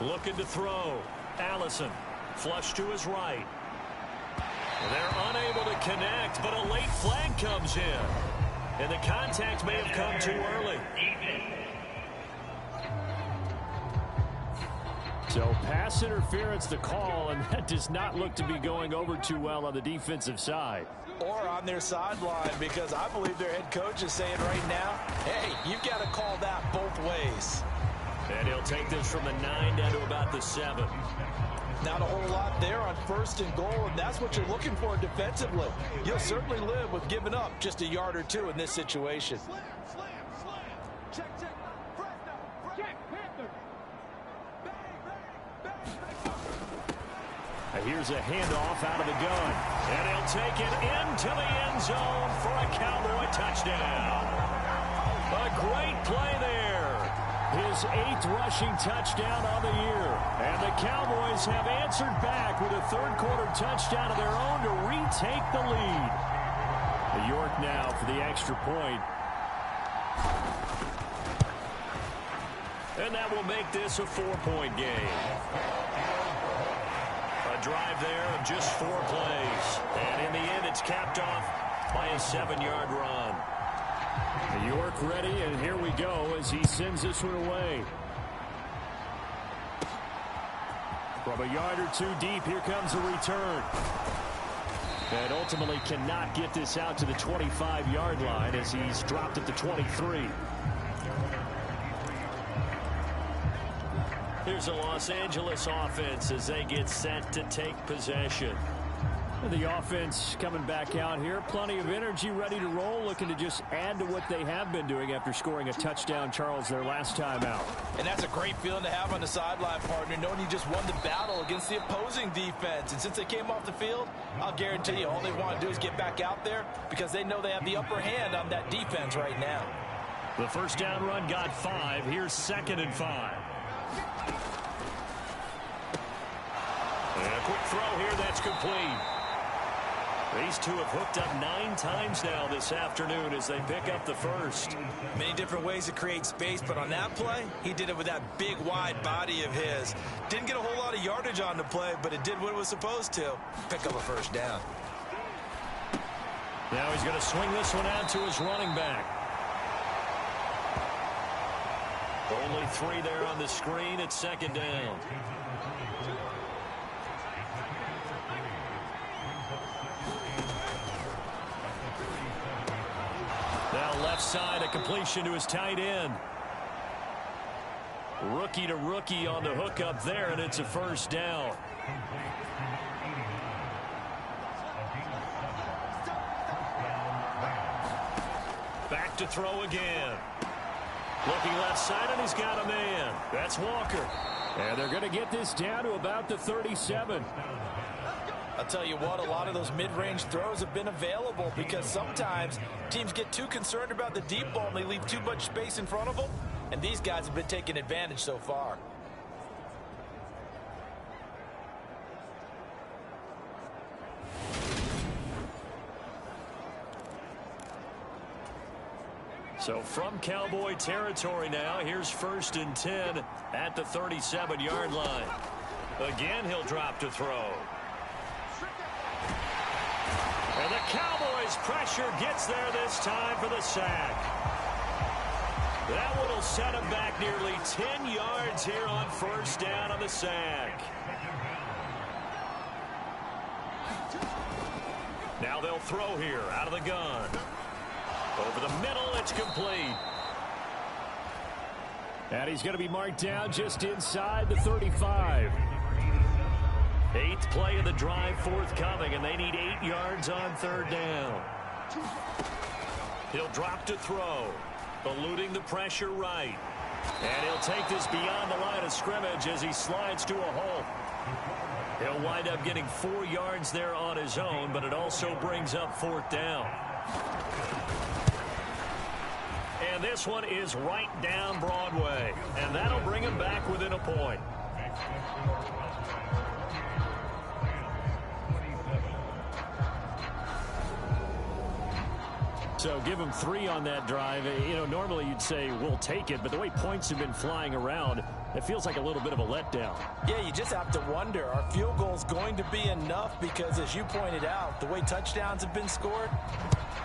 Looking to throw. Allison. Flush to his right. They're unable to connect, but a late flag comes in. And the contact may have come too early. So pass interference the call, and that does not look to be going over too well on the defensive side. Or on their sideline, because I believe their head coach is saying right now, hey, you've got to call that both ways. And he'll take this from the 9 down to about the 7. Not a whole lot there on 1st and goal, and that's what you're looking for defensively. You'll certainly live with giving up just a yard or 2 in this situation. Slam. Check. Presto. Check. Panther. Bang. Here's a handoff out of the gun. And he'll take it into the end zone for a Cowboy touchdown. A great play there. His 8th rushing touchdown on the year. And the Cowboys have answered back with a 3rd quarter touchdown of their own to retake the lead. New York now for the extra point. And that will make this a 4-point game. A drive there of just 4 plays. And in the end, it's capped off by a 7-yard run. New York ready, and here we go as he sends this one away. From a yard or two deep, here comes a return. And ultimately cannot get this out to the 25-yard line as he's dropped at the 23. Here's a Los Angeles offense as they get set to take possession. The offense coming back out here. Plenty of energy, ready to roll, looking to just add to what they have been doing after scoring a touchdown, Charles, their last time out. And that's a great feeling to have on the sideline, partner, knowing you just won the battle against the opposing defense. And since they came off the field, I'll guarantee you all they want to do is get back out there because they know they have the upper hand on that defense right now. The first down run got 5. Here's 2nd and 5. And a quick throw here that's complete. These two have hooked up 9 times now this afternoon as they pick up the first. Many different ways to create space, but on that play, he did it with that big, wide body of his. Didn't get a whole lot of yardage on the play, but it did what it was supposed to. Pick up a first down. Now he's going to swing this one out to his running back. Only 3 there on the screen at 2nd down. Now left side, a completion to his tight end. Rookie to rookie on the hook up there, and it's a first down. Back to throw again. Looking left side, and he's got a man. That's Walker. And they're going to get this down to about the 37. I'll tell you what, a lot of those mid-range throws have been available because sometimes teams get too concerned about the deep ball and they leave too much space in front of them, and these guys have been taking advantage so far. So from Cowboy territory now, here's 1st and 10 at the 37-yard line. Again, he'll drop to throw. And the Cowboys' pressure gets there this time for the sack. That one will set him back nearly 10 yards here on 1st down on the sack. Now they'll throw here out of the gun. Over the middle, it's complete. And he's going to be marked down just inside the 35. 8th play of the drive forthcoming, and they need 8 yards on 3rd down. He'll drop to throw, eluding the pressure right. And he'll take this beyond the line of scrimmage as he slides to a hole. He'll wind up getting 4 yards there on his own, but it also brings up 4th down. And this one is right down Broadway, and that'll bring him back within a point. So give him 3 on that drive. You know, normally you'd say we'll take it, but the way points have been flying around, it feels like a little bit of a letdown. Yeah, you just have to wonder, are field goals going to be enough? Because as you pointed out, the way touchdowns have been scored,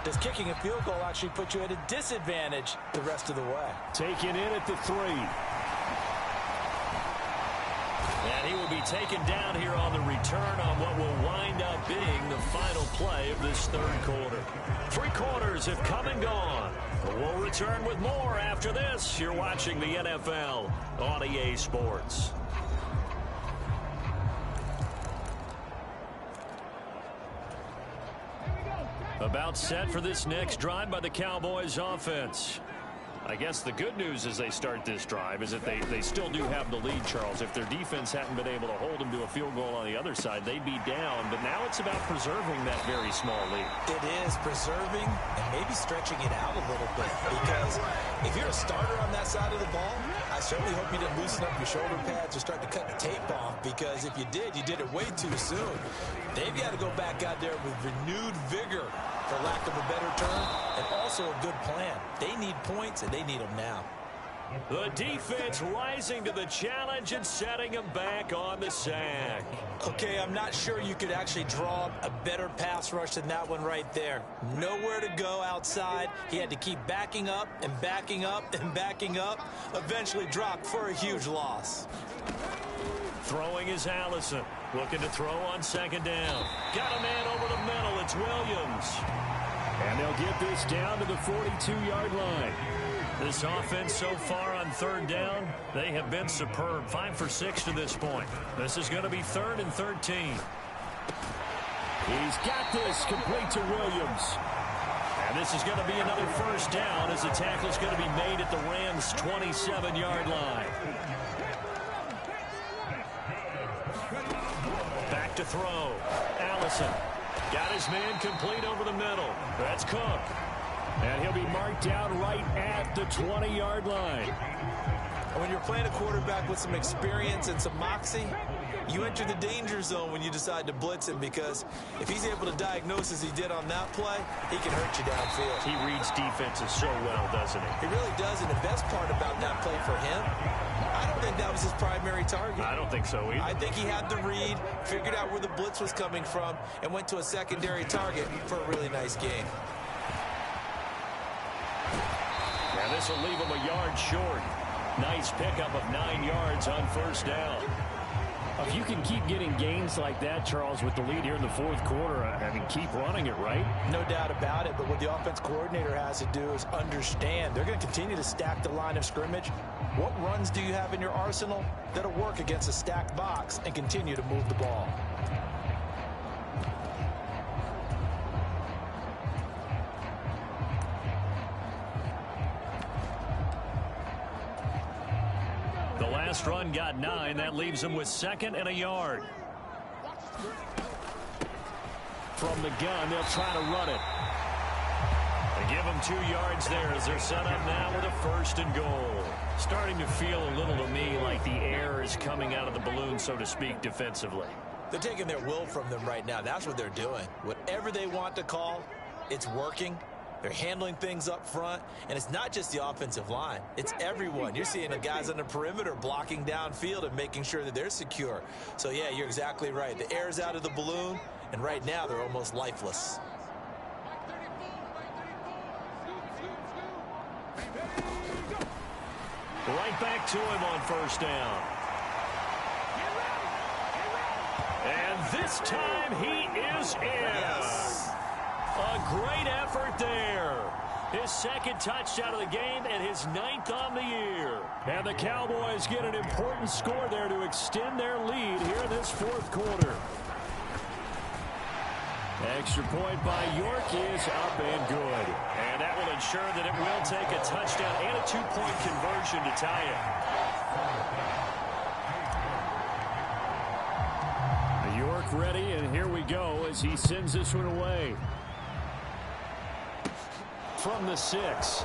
does kicking a field goal actually put you at a disadvantage the rest of the way? Taken in at the 3. And he will be taken down here on the return on what will wind up being the final play of this 3rd quarter. 3 quarters have come and gone. We'll return with more after this. You're watching the NFL on EA Sports. About set for this next drive by the Cowboys offense. I guess the good news as they start this drive is that they still do have the lead, Charles. If their defense hadn't been able to hold them to a field goal on the other side, they'd be down. But now it's about preserving that very small lead. It is preserving and maybe stretching it out a little bit. Because if you're a starter on that side of the ball, I certainly hope you didn't loosen up your shoulder pads or start to cut the tape off. Because if you did it way too soon. They've got to go back out there with renewed vigor, for lack of a better term, and also a good plan. They need points, and they need them now. The defense rising to the challenge and setting him back on the sack. Okay, I'm not sure you could actually draw a better pass rush than that one right there. Nowhere to go outside. He had to keep backing up and backing up and backing up. Eventually dropped for a huge loss. Throwing is Allison. Looking to throw on second down. Got a man over the middle. It's Williams. And they'll get this down to the 42-yard line. This offense so far on third down, they have been superb. 5 for 6 to this point. This is going to be 3rd and 13. He's got this complete to Williams. And this is going to be another first down as the tackle is going to be made at the Rams' 27-yard line. Back to throw. Allison got his man complete over the middle. That's Cook. And he'll be marked down right at the 20-yard line. When you're playing a quarterback with some experience and some moxie, you enter the danger zone when you decide to blitz him, because if he's able to diagnose as he did on that play, he can hurt you downfield. He reads defenses so well, doesn't he? He really does, and the best part about that play for him, I don't think that was his primary target. I don't think so either. I think he had the read, figured out where the blitz was coming from, and went to a secondary target for a really nice game. And this will leave him a yard short. Nice pickup of 9 yards on first down. If you can keep getting gains like that, Charles, with the lead here in the fourth quarter, I mean, keep running it, right? No doubt about it, but what the offense coordinator has to do is understand they're going to continue to stack the line of scrimmage. What runs do you have in your arsenal that'll work against a stacked box and continue to move the ball? Last run got 9. That leaves him with 2nd and a yard. From the gun, they'll try to run it. They give him 2 yards there as they're set up now with a 1st and goal. Starting to feel a little to me like the air is coming out of the balloon, so to speak, defensively. They're taking their will from them right now. That's what they're doing. Whatever they want to call, it's working. They're handling things up front, and it's not just the offensive line. It's everyone. You're seeing the guys on the perimeter blocking downfield and making sure that they're secure. So, yeah, you're exactly right. The air's out of the balloon, and right now they're almost lifeless. Right back to him on first down. And this time he is in. Yes. A great effort there. His 2nd touchdown of the game and his 9th on the year. And the Cowboys get an important score there to extend their lead here in this 4th quarter. Extra point by York is up and good. And that will ensure that it will take a touchdown and a 2-point conversion to tie it. York ready, and here we go as he sends this one away. From the 6.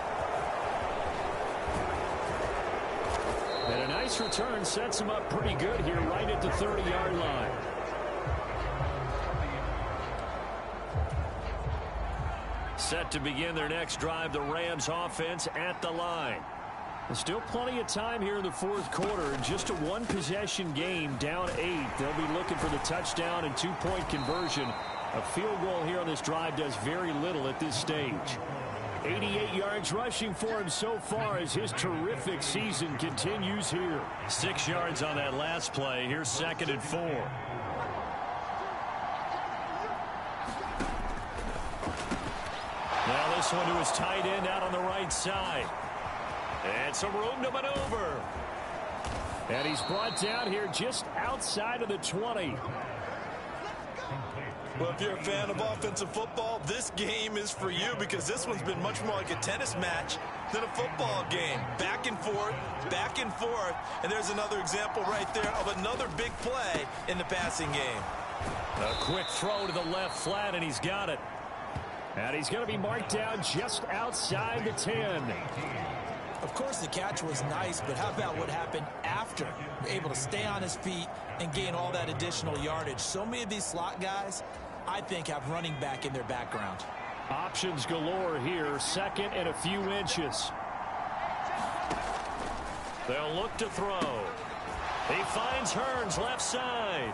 And a nice return sets him up pretty good here right at the 30-yard line. Set to begin their next drive, the Rams offense at the line. There's still plenty of time here in the 4th quarter. Just a 1-possession game, down 8. They'll be looking for the touchdown and 2-point conversion. A field goal here on this drive does very little at this stage. 88 yards rushing for him so far as his terrific season continues here. 6 yards on that last play. Here's 2nd and 4. Now this one to his tight end out on the right side. And some room to maneuver. And he's brought down here just outside of the 20. Well, if you're a fan of offensive football, this game is for you, because this one's been much more like a tennis match than a football game. Back and forth, and there's another example right there of another big play in the passing game. A quick throw to the left flat, and he's got it. And he's going to be marked down just outside the 10. Of course, the catch was nice, but how about what happened after? Able to stay on his feet and gain all that additional yardage. So many of these slot guys, I think, have running back in their background. Options galore here. 2nd and a few inches. They'll look to throw. He finds Hearns left side.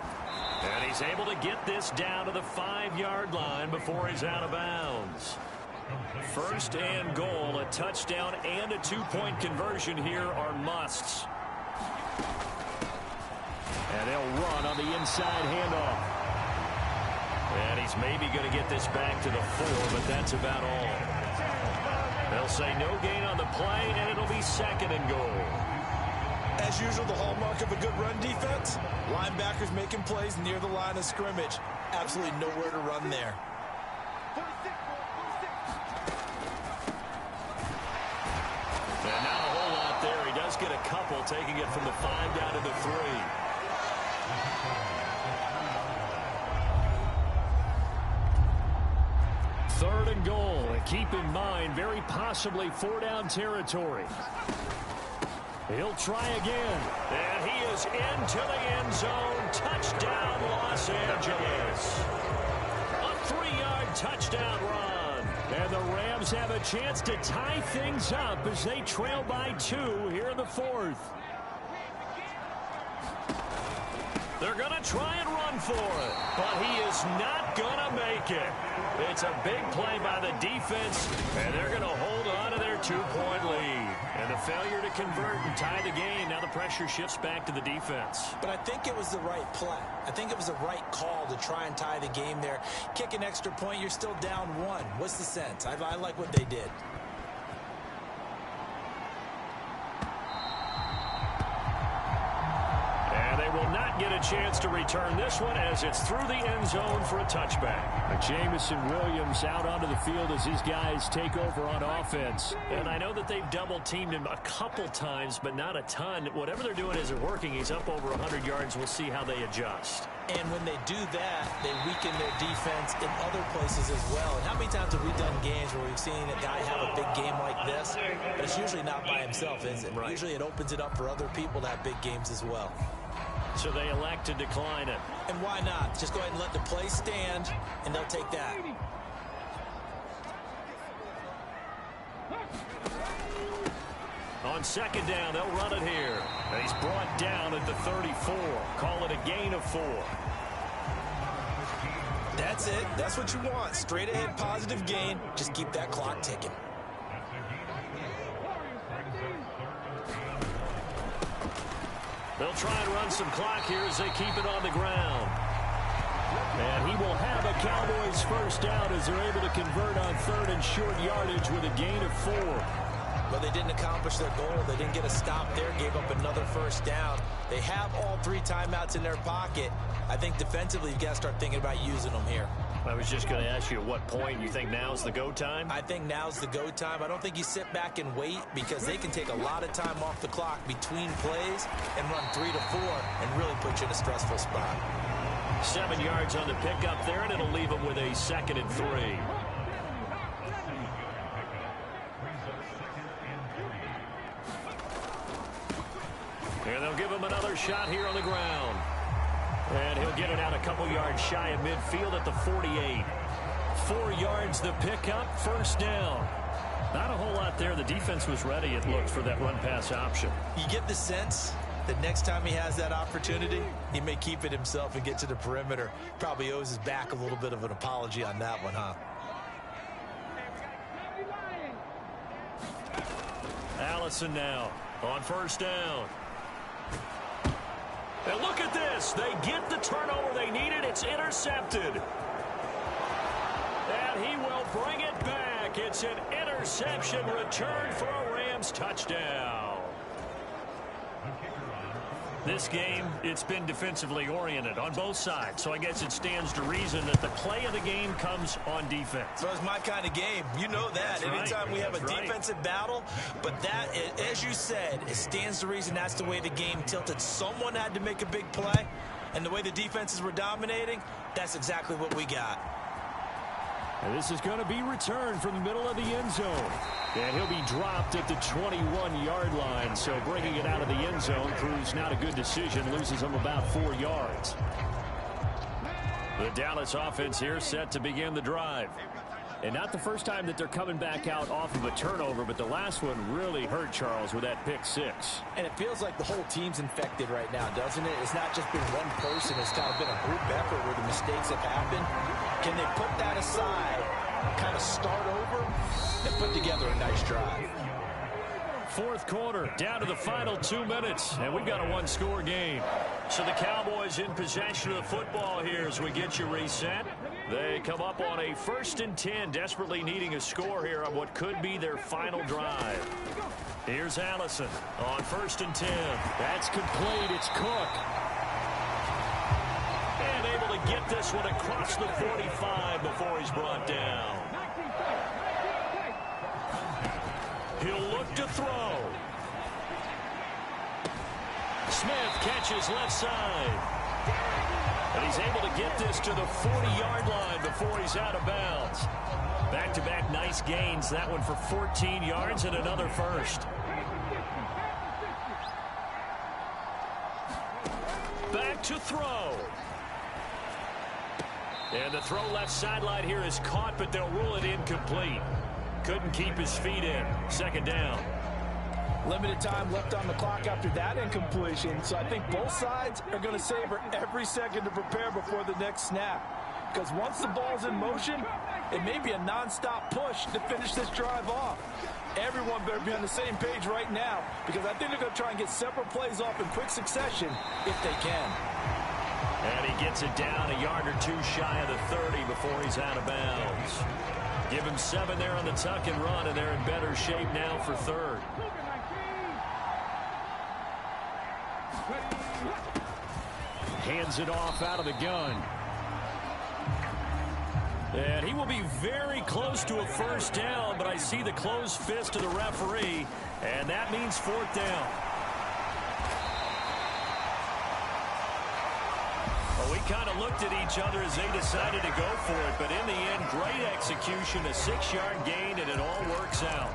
And he's able to get this down to the 5-yard line before he's out of bounds. 1st and goal. A touchdown and a 2-point conversion here are musts. And they'll run on the inside handoff. And he's maybe going to get this back to the 4, but that's about all. They'll say no gain on the play, and it'll be 2nd and goal. As usual, the hallmark of a good run defense, linebackers making plays near the line of scrimmage. Absolutely nowhere to run there. And not a whole lot there. He does get a couple, taking it from the 5 down to the 3. Third and goal. And keep in mind, very possibly 4-down territory. He'll try again. And he is into the end zone. Touchdown, Los Angeles. A 3-yard touchdown run. And the Rams have a chance to tie things up as they trail by 2 here in the 4th. They're going to try and run for it, but he is not going to make it. It's a big play by the defense, and they're going to hold on to their 2-point lead. And the failure to convert and tie the game, now the pressure shifts back to the defense. But I think it was the right play. I think it was the right call to try and tie the game there. Kick an extra point, you're still down 1. What's the sense? I like what they did. Will not get a chance to return this one as it's through the end zone for a touchback. Jamison Williams out onto the field as these guys take over on offense. And I know that they've double-teamed him a couple times, but not a ton. Whatever they're doing isn't working. He's up over 100 yards. We'll see how they adjust. And when they do that, they weaken their defense in other places as well. And how many times have we done games where we've seen a guy have a big game like this? But it's usually not by himself, is it? Right. Usually it opens it up for other people to have big games as well. So they elect to decline it. And why not? Just go ahead and let the play stand, and they'll take that. On 2nd down, they'll run it here. And he's brought down at the 34. Call it a gain of 4. That's it. That's what you want. Straight ahead positive gain. Just keep that clock ticking. They'll try and run some clock here as they keep it on the ground. And he will have a Cowboys first down as they're able to convert on 3rd and short yardage with a gain of 4. But they didn't accomplish their goal. They didn't get a stop there, gave up another first down. They have all 3 timeouts in their pocket. I think defensively you've got to start thinking about using them here. I was just going to ask you at what point you think now's the go time? I think now's the go time. I don't think you sit back and wait because they can take a lot of time off the clock between plays and run 3 to 4 and really put you in a stressful spot. 7 yards on the pickup there, and it'll leave them with a 2nd and 3. And they'll give him another shot here on the ground. And he'll get it out a couple yards shy of midfield at the 48. 4 yards the pickup, first down. Not a whole lot there. The defense was ready, it looked, for that run-pass option. You get the sense that next time he has that opportunity, he may keep it himself and get to the perimeter. Probably owes his back a little bit of an apology on that one, huh? Allison now on first down. And look at this. They get the turnover they needed. It's intercepted. And he will bring it back. It's an interception return for a Rams touchdown. This game, it's been defensively oriented on both sides. So I guess it stands to reason that the play of the game comes on defense. So it's my kind of game. You know that. That's Anytime right. we have a That's defensive battle. But that, as you said, it stands to reason that's the way the game tilted. Someone had to make a big play. And the way the defenses were dominating, that's exactly what we got. And this is going to be returned from the middle of the end zone. And he'll be dropped at the 21-yard line. So bringing it out of the end zone proves not a good decision. Loses him about 4 yards. The Dallas offense here set to begin the drive. And not the first time that they're coming back out off of a turnover, but the last one really hurt Charles with that pick 6. And it feels like the whole team's infected right now, doesn't it? It's not just been one person. It's kind of been a group effort where the mistakes have happened. Can they put that aside, kind of start over, and put together a nice drive? Fourth quarter, down to the final 2 minutes, and we've got a one-score game. So the Cowboys in possession of the football here as we get you reset. They come up on a 1st and 10, desperately needing a score here on what could be their final drive. Here's Allison on 1st and 10. That's complete. It's Cook. And able to get this one across the 45 before he's brought down. He'll look to throw. Smith catches left side. And he's able to get this to the 40-yard line before he's out of bounds. Back-to-back nice gains. That one for 14 yards and another first. Back to throw. And the throw left sideline here is caught, but they'll rule it incomplete. Couldn't keep his feet in. 2nd down. Limited time left on the clock after that incompletion, so I think both sides are going to savor every second to prepare before the next snap. Because once the ball's in motion, it may be a non-stop push to finish this drive off. Everyone better be on the same page right now, because I think they're going to try and get several plays off in quick succession if they can. And he gets it down a yard or two shy of the 30 before he's out of bounds. Give him 7 there on the tuck and run, and they're in better shape now for 3rd. Hands it off out of the gun. And he will be very close to a 1st down, but I see the closed fist of the referee, and that means 4th down. Well, we kind of looked at each other as they decided to go for it, but in the end, great execution, a 6-yard gain, and it all works out.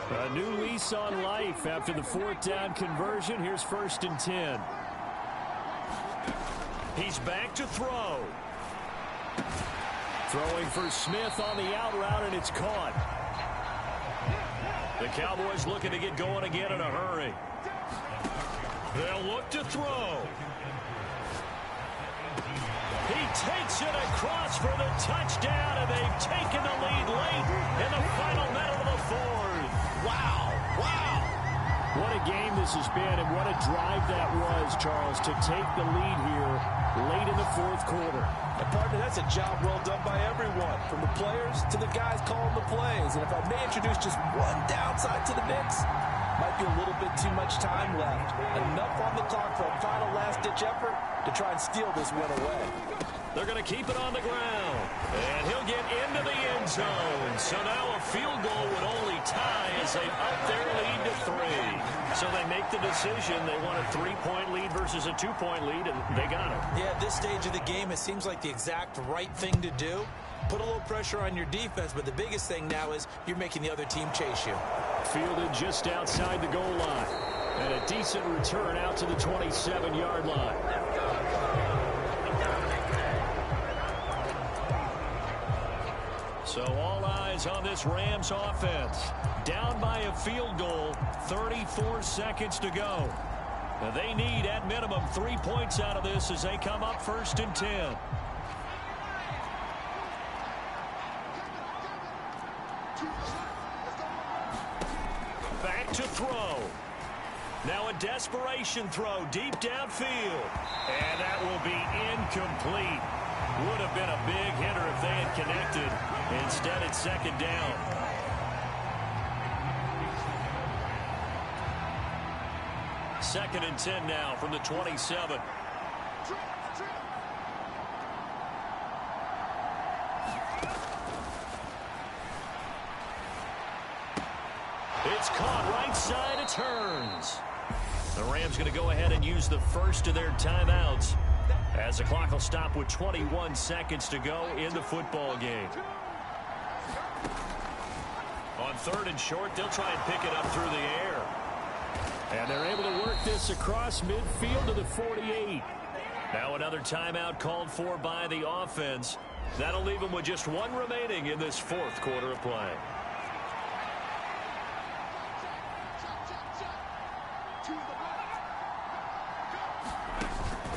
A new lease on life after the 4th down conversion. Here's 1st and 10. He's back to throw. Throwing for Smith on the out route, and it's caught. The Cowboys looking to get going again in a hurry. They'll look to throw. He takes it across for the touchdown, and they've taken the lead late in the final minute of the 4th. Wow, wow. What a game this has been, and what a drive that was, Charles, to take the lead here late in the 4th quarter. And partner, that's a job well done by everyone, from the players to the guys calling the plays. And if I may introduce just one downside to the mix, might be a little bit too much time left. Enough on the clock for a final last-ditch effort to try and steal this win away. They're going to keep it on the ground. And he'll get into the end zone. So now a field goal would only tie as they up their lead to 3. So they make the decision. They want a 3-point lead versus a 2-point lead, and they got it. Yeah, at this stage of the game, it seems like the exact right thing to do. Put a little pressure on your defense, but the biggest thing now is you're making the other team chase you. Fielded just outside the goal line. And a decent return out to the 27-yard line. So all eyes on this Rams offense. Down by a field goal, 34 seconds to go. Now they need, at minimum, 3 points out of this as they come up 1st and 10. Back to throw. Now a desperation throw deep downfield. And that will be incomplete. Would have been a big hitter if they had connected. Instead, it's 2nd down. Second and 10 now from the 27. It's caught right side. It turns. The Rams going to go ahead and use the first of their timeouts as the clock will stop with 21 seconds to go in the football game. On 3rd and short, they'll try and pick it up through the air. And they're able to work this across midfield to the 48. Now another timeout called for by the offense. That'll leave them with just 1 remaining in this 4th quarter of play.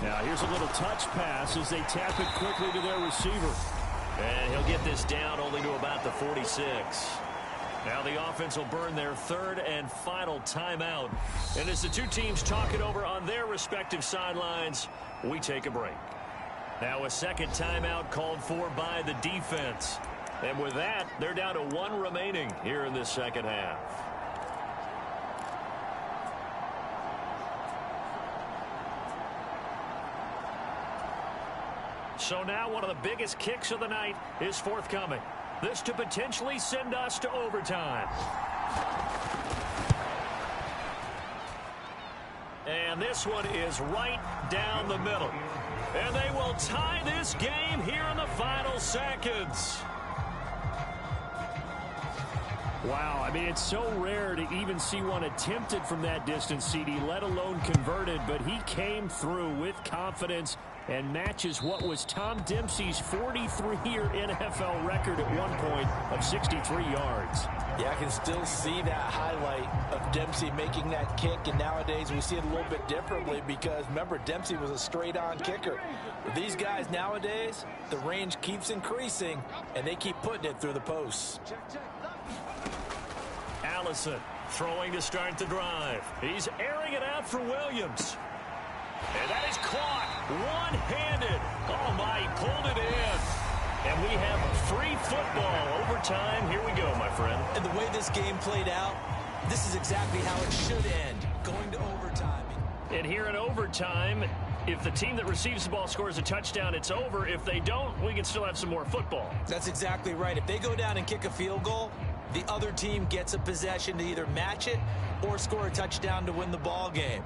Now here's a little touch pass as they tap it quickly to their receiver. And he'll get this down only to about the 46. Now the offense will burn their third and final timeout. And as the two teams talk it over on their respective sidelines, we take a break. Now a second timeout called for by the defense. And with that, they're down to one remaining here in this second half. So now one of the biggest kicks of the night is forthcoming. This to potentially send us to overtime. And this one is right down the middle. And they will tie this game here in the final seconds. Wow, I mean, it's so rare to even see one attempted from that distance, CD, let alone converted, but he came through with confidence and matches what was Tom Dempsey's 43-year NFL record at one point of 63 yards. Yeah, I can still see that highlight of Dempsey making that kick, and nowadays we see it a little bit differently because, remember, Dempsey was a straight-on kicker. With these guys nowadays, the range keeps increasing, and they keep putting it through the posts. Allison throwing to start the drive. He's airing it out for Williams. And that is caught one-handed. Oh, my, he pulled it in. And we have free football. Overtime. Here we go, my friend. And the way this game played out, this is exactly how it should end, going to overtime. And here in overtime, if the team that receives the ball scores a touchdown, it's over. If they don't, we can still have some more football. That's exactly right. If they go down and kick a field goal, the other team gets a possession to either match it or score a touchdown to win the ball game.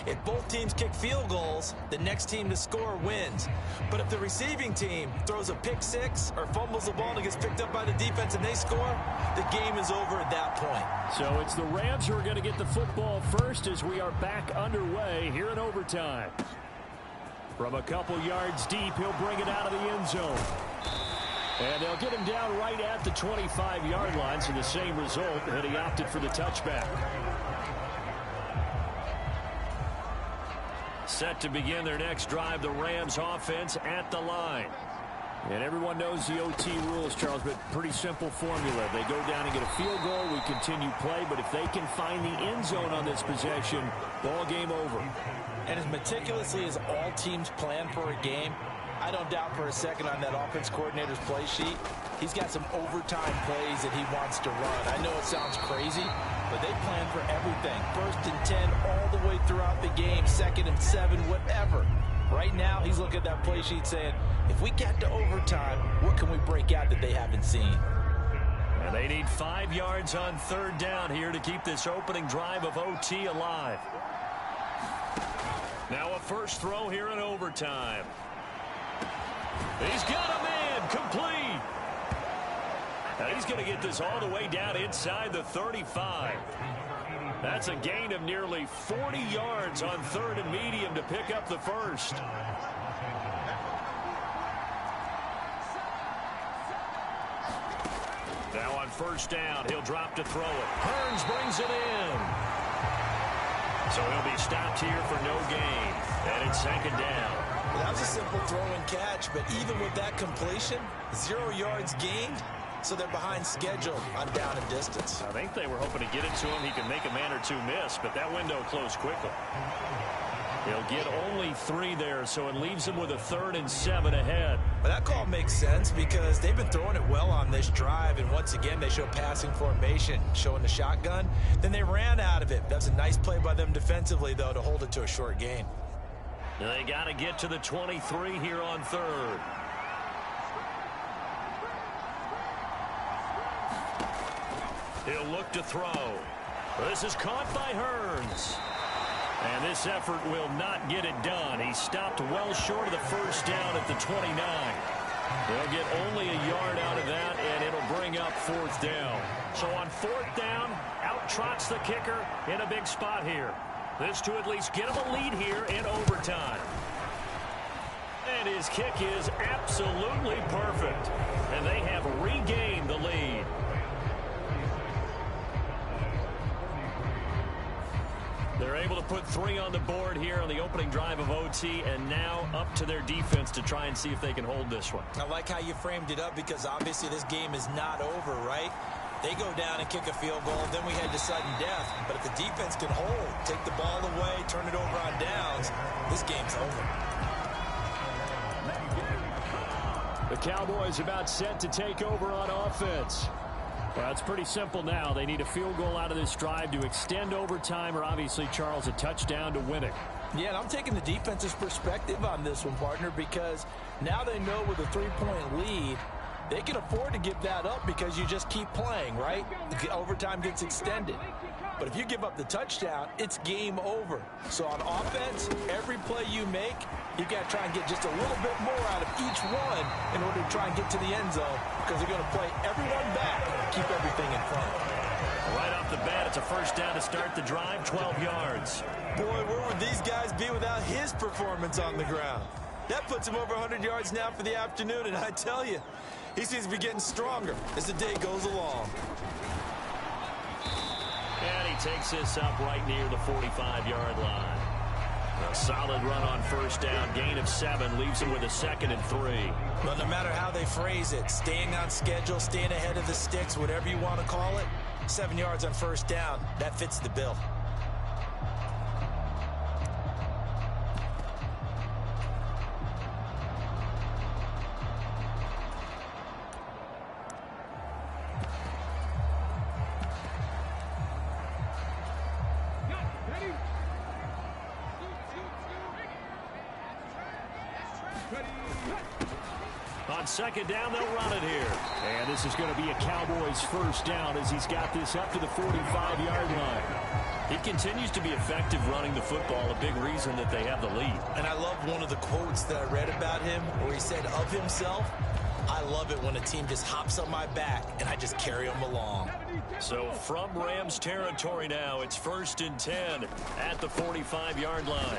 If both teams kick field goals, the next team to score wins. But if the receiving team throws a pick six or fumbles the ball and it gets picked up by the defense and they score, the game is over at that point. So it's the Rams who are going to get the football first as we are back underway here in overtime. From a couple yards deep, he'll bring it out of the end zone. And they'll get him down right at the 25-yard line, so the same result, and he opted for the touchback. Set to begin their next drive, the Rams offense at the line. And everyone knows the OT rules, Charles, but pretty simple formula. They go down and get a field goal, we continue play, but if they can find the end zone on this possession, ball game over. And as meticulously as all teams plan for a game, I don't doubt for a second on that offense coordinator's play sheet, he's got some overtime plays that he wants to run. I know it sounds crazy, but they plan for everything. 1st and 10 all the way throughout the game, 2nd and 7, whatever. Right now, he's looking at that play sheet saying, if we get to overtime, what can we break out that they haven't seen? And they need 5 yards on 3rd down here to keep this opening drive of OT alive. Now a first throw here in overtime. He's got a man complete. Now he's going to get this all the way down inside the 35. That's a gain of nearly 40 yards on 3rd and medium to pick up the first. Now on 1st down, he'll drop to throw it. Hearns brings it in. So he'll be stopped here for no gain. And it's 2nd down. That was a simple throw and catch, but even with that completion, 0 yards gained, so they're behind schedule on down and distance. I think they were hoping to get it to him. He could make a man or two miss, but that window closed quickly. He'll get only 3 there, so it leaves him with a 3rd and 7 ahead. But that call makes sense because they've been throwing it well on this drive, and once again, they show passing formation, showing the shotgun. Then they ran out of it. That's a nice play by them defensively, though, to hold it to a short gain. They got to get to the 23 here on 3rd. He'll look to throw. This is caught by Hearns. And this effort will not get it done. He stopped well short of the 1st down at the 29. They'll get only a yard out of that, and it'll bring up 4th down. So on 4th down, out trots the kicker in a big spot here. This to at least get him a lead here in overtime. And his kick is absolutely perfect. And they have regained the lead. They're able to put 3 on the board here on the opening drive of OT, and now up to their defense to try and see if they can hold this one. I like how you framed it up because obviously this game is not over, right? They go down and kick a field goal, then we head to sudden death. But if the defense can hold, take the ball away, turn it over on downs, this game's over. The Cowboys about set to take over on offense. Well, it's pretty simple now. They need a field goal out of this drive to extend overtime, or obviously, Charles, a touchdown to win it. Yeah, and I'm taking the defense's perspective on this one, partner, because now they know with a 3-point lead, they can afford to give that up because you just keep playing, right? The overtime gets extended. But if you give up the touchdown, it's game over. So on offense, every play you make, you got to try and get just a little bit more out of each one in order to try and get to the end zone, because they're going to play everyone back and keep everything in front. Right off the bat, it's a first down to start the drive, 12 yards. Boy, where would these guys be without his performance on the ground? That puts him over 100 yards now for the afternoon, and I tell you, he seems to be getting stronger as the day goes along. And he takes this up right near the 45-yard line. A solid run on first down, gain of 7, leaves him with a 2nd and 3. Well, no matter how they phrase it, staying on schedule, staying ahead of the sticks, whatever you want to call it, 7 yards on first down, that fits the bill. On second down, they'll run it here. And this is going to be a Cowboys first down as he's got this up to the 45-yard line. He continues to be effective running the football, a big reason that they have the lead. And I love one of the quotes that I read about him where he said of himself, I love it when a team just hops on my back and I just carry them along. So from Rams territory now, it's 1st and 10 at the 45-yard line.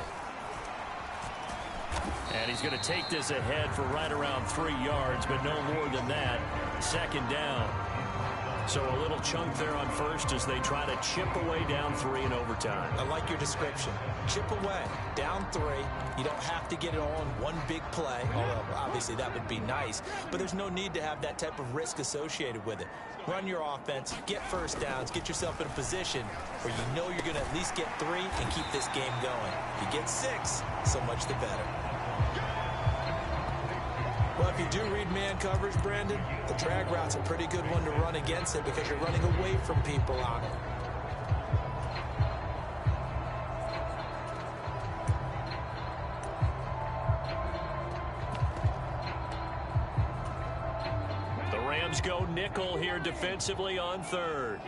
And he's going to take this ahead for right around 3 yards, but no more than that. 2nd down. So a little chunk there on first as they try to chip away down 3 in overtime. I like your description. Chip away, down 3. You don't have to get it all in one big play, although obviously that would be nice. But there's no need to have that type of risk associated with it. Run your offense, get first downs, get yourself in a position where you know you're going to at least get 3 and keep this game going. If you get 6, so much the better. Well, if you do read man coverage, Brandon, the drag route's a pretty good one to run against it because you're running away from people on it. The Rams go nickel here defensively on 3rd.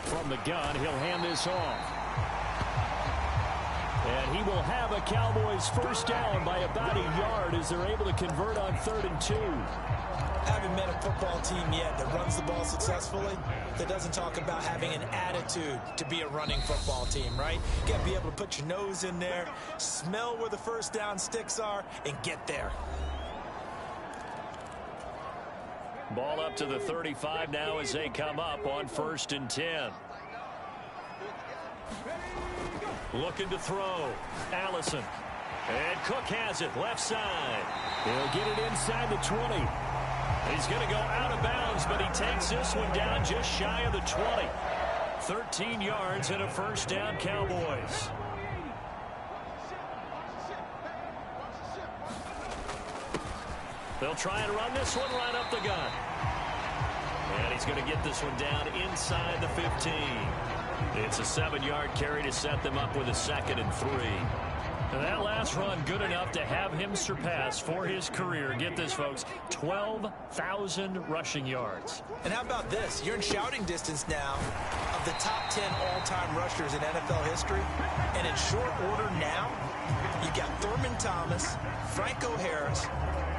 From the gun, he'll hand this off. And he will have a Cowboys first down by about a yard as they're able to convert on 3rd and 2. Haven't met a football team yet that runs the ball successfully that doesn't talk about having an attitude to be a running football team, right? You got to be able to put your nose in there, smell where the first down sticks are, and get there. Ball up to the 35 now as they come up on 1st and 10. Looking to throw. Allison. And Cook has it left side. He'll get it inside the 20. He's going to go out of bounds, but he takes this one down just shy of the 20. 13 yards and a first down, Cowboys. They'll try and run this one right up the gut. And he's going to get this one down inside the 15. It's a 7-yard carry to set them up with a 2nd and 3. And that last run good enough to have him surpass for his career, get this folks, 12,000 rushing yards. And how about this? You're in shouting distance now of the top 10 all-time rushers in NFL history. And in short order now, you got Thurman Thomas, Franco Harris,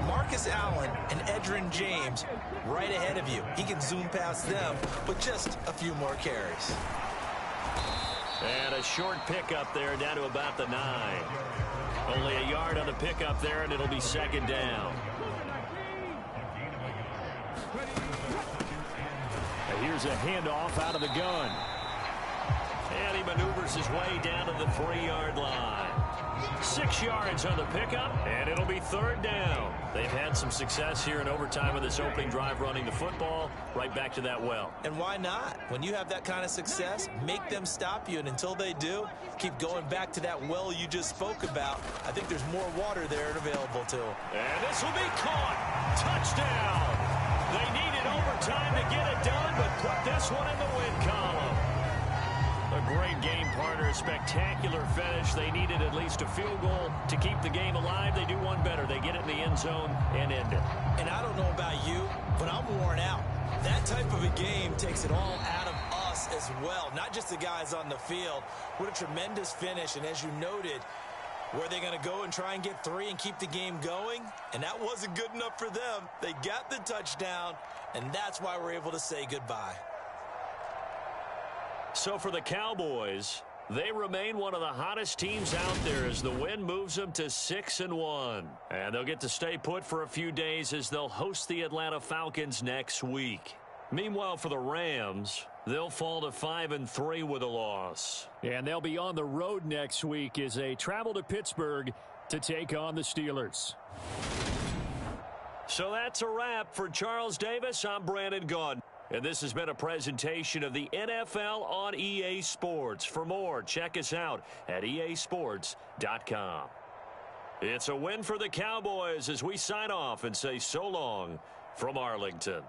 Marcus Allen, and Edgerrin James right ahead of you. He can zoom past them with just a few more carries. And a short pickup there down to about the 9. Only a yard on the pickup there, and it'll be 2nd down. Here's a handoff out of the gun. And he maneuvers powers his way down to the 3-yard line. 6 yards on the pickup, and it'll be 3rd down. They've had some success here in overtime of this opening drive running the football right back to that well. And why not? When you have that kind of success, make them stop you, and until they do, keep going back to that well you just spoke about. I think there's more water there available to them. And this will be caught. Touchdown. They needed overtime to get it done, but put this one in the win column. A great game partner, spectacular finish. They needed at least a field goal to keep the game alive. They do one better. They get it in the end zone and end it. And I don't know about you, but I'm worn out. That type of a game takes it all out of us as well, not just the guys on the field. What a tremendous finish, and as you noted, were they going to go and try and get 3 and keep the game going? And that wasn't good enough for them. They got the touchdown, and that's why we're able to say goodbye. So for the Cowboys, they remain one of the hottest teams out there as the win moves them to 6-1. And they'll get to stay put for a few days as they'll host the Atlanta Falcons next week. Meanwhile, for the Rams, they'll fall to 5-3 with a loss. And they'll be on the road next week as they travel to Pittsburgh to take on the Steelers. So that's a wrap. For Charles Davis, I'm Brandon Gaudin. And this has been a presentation of the NFL on EA Sports. For more, check us out at easports.com. It's a win for the Cowboys as we sign off and say so long from Arlington.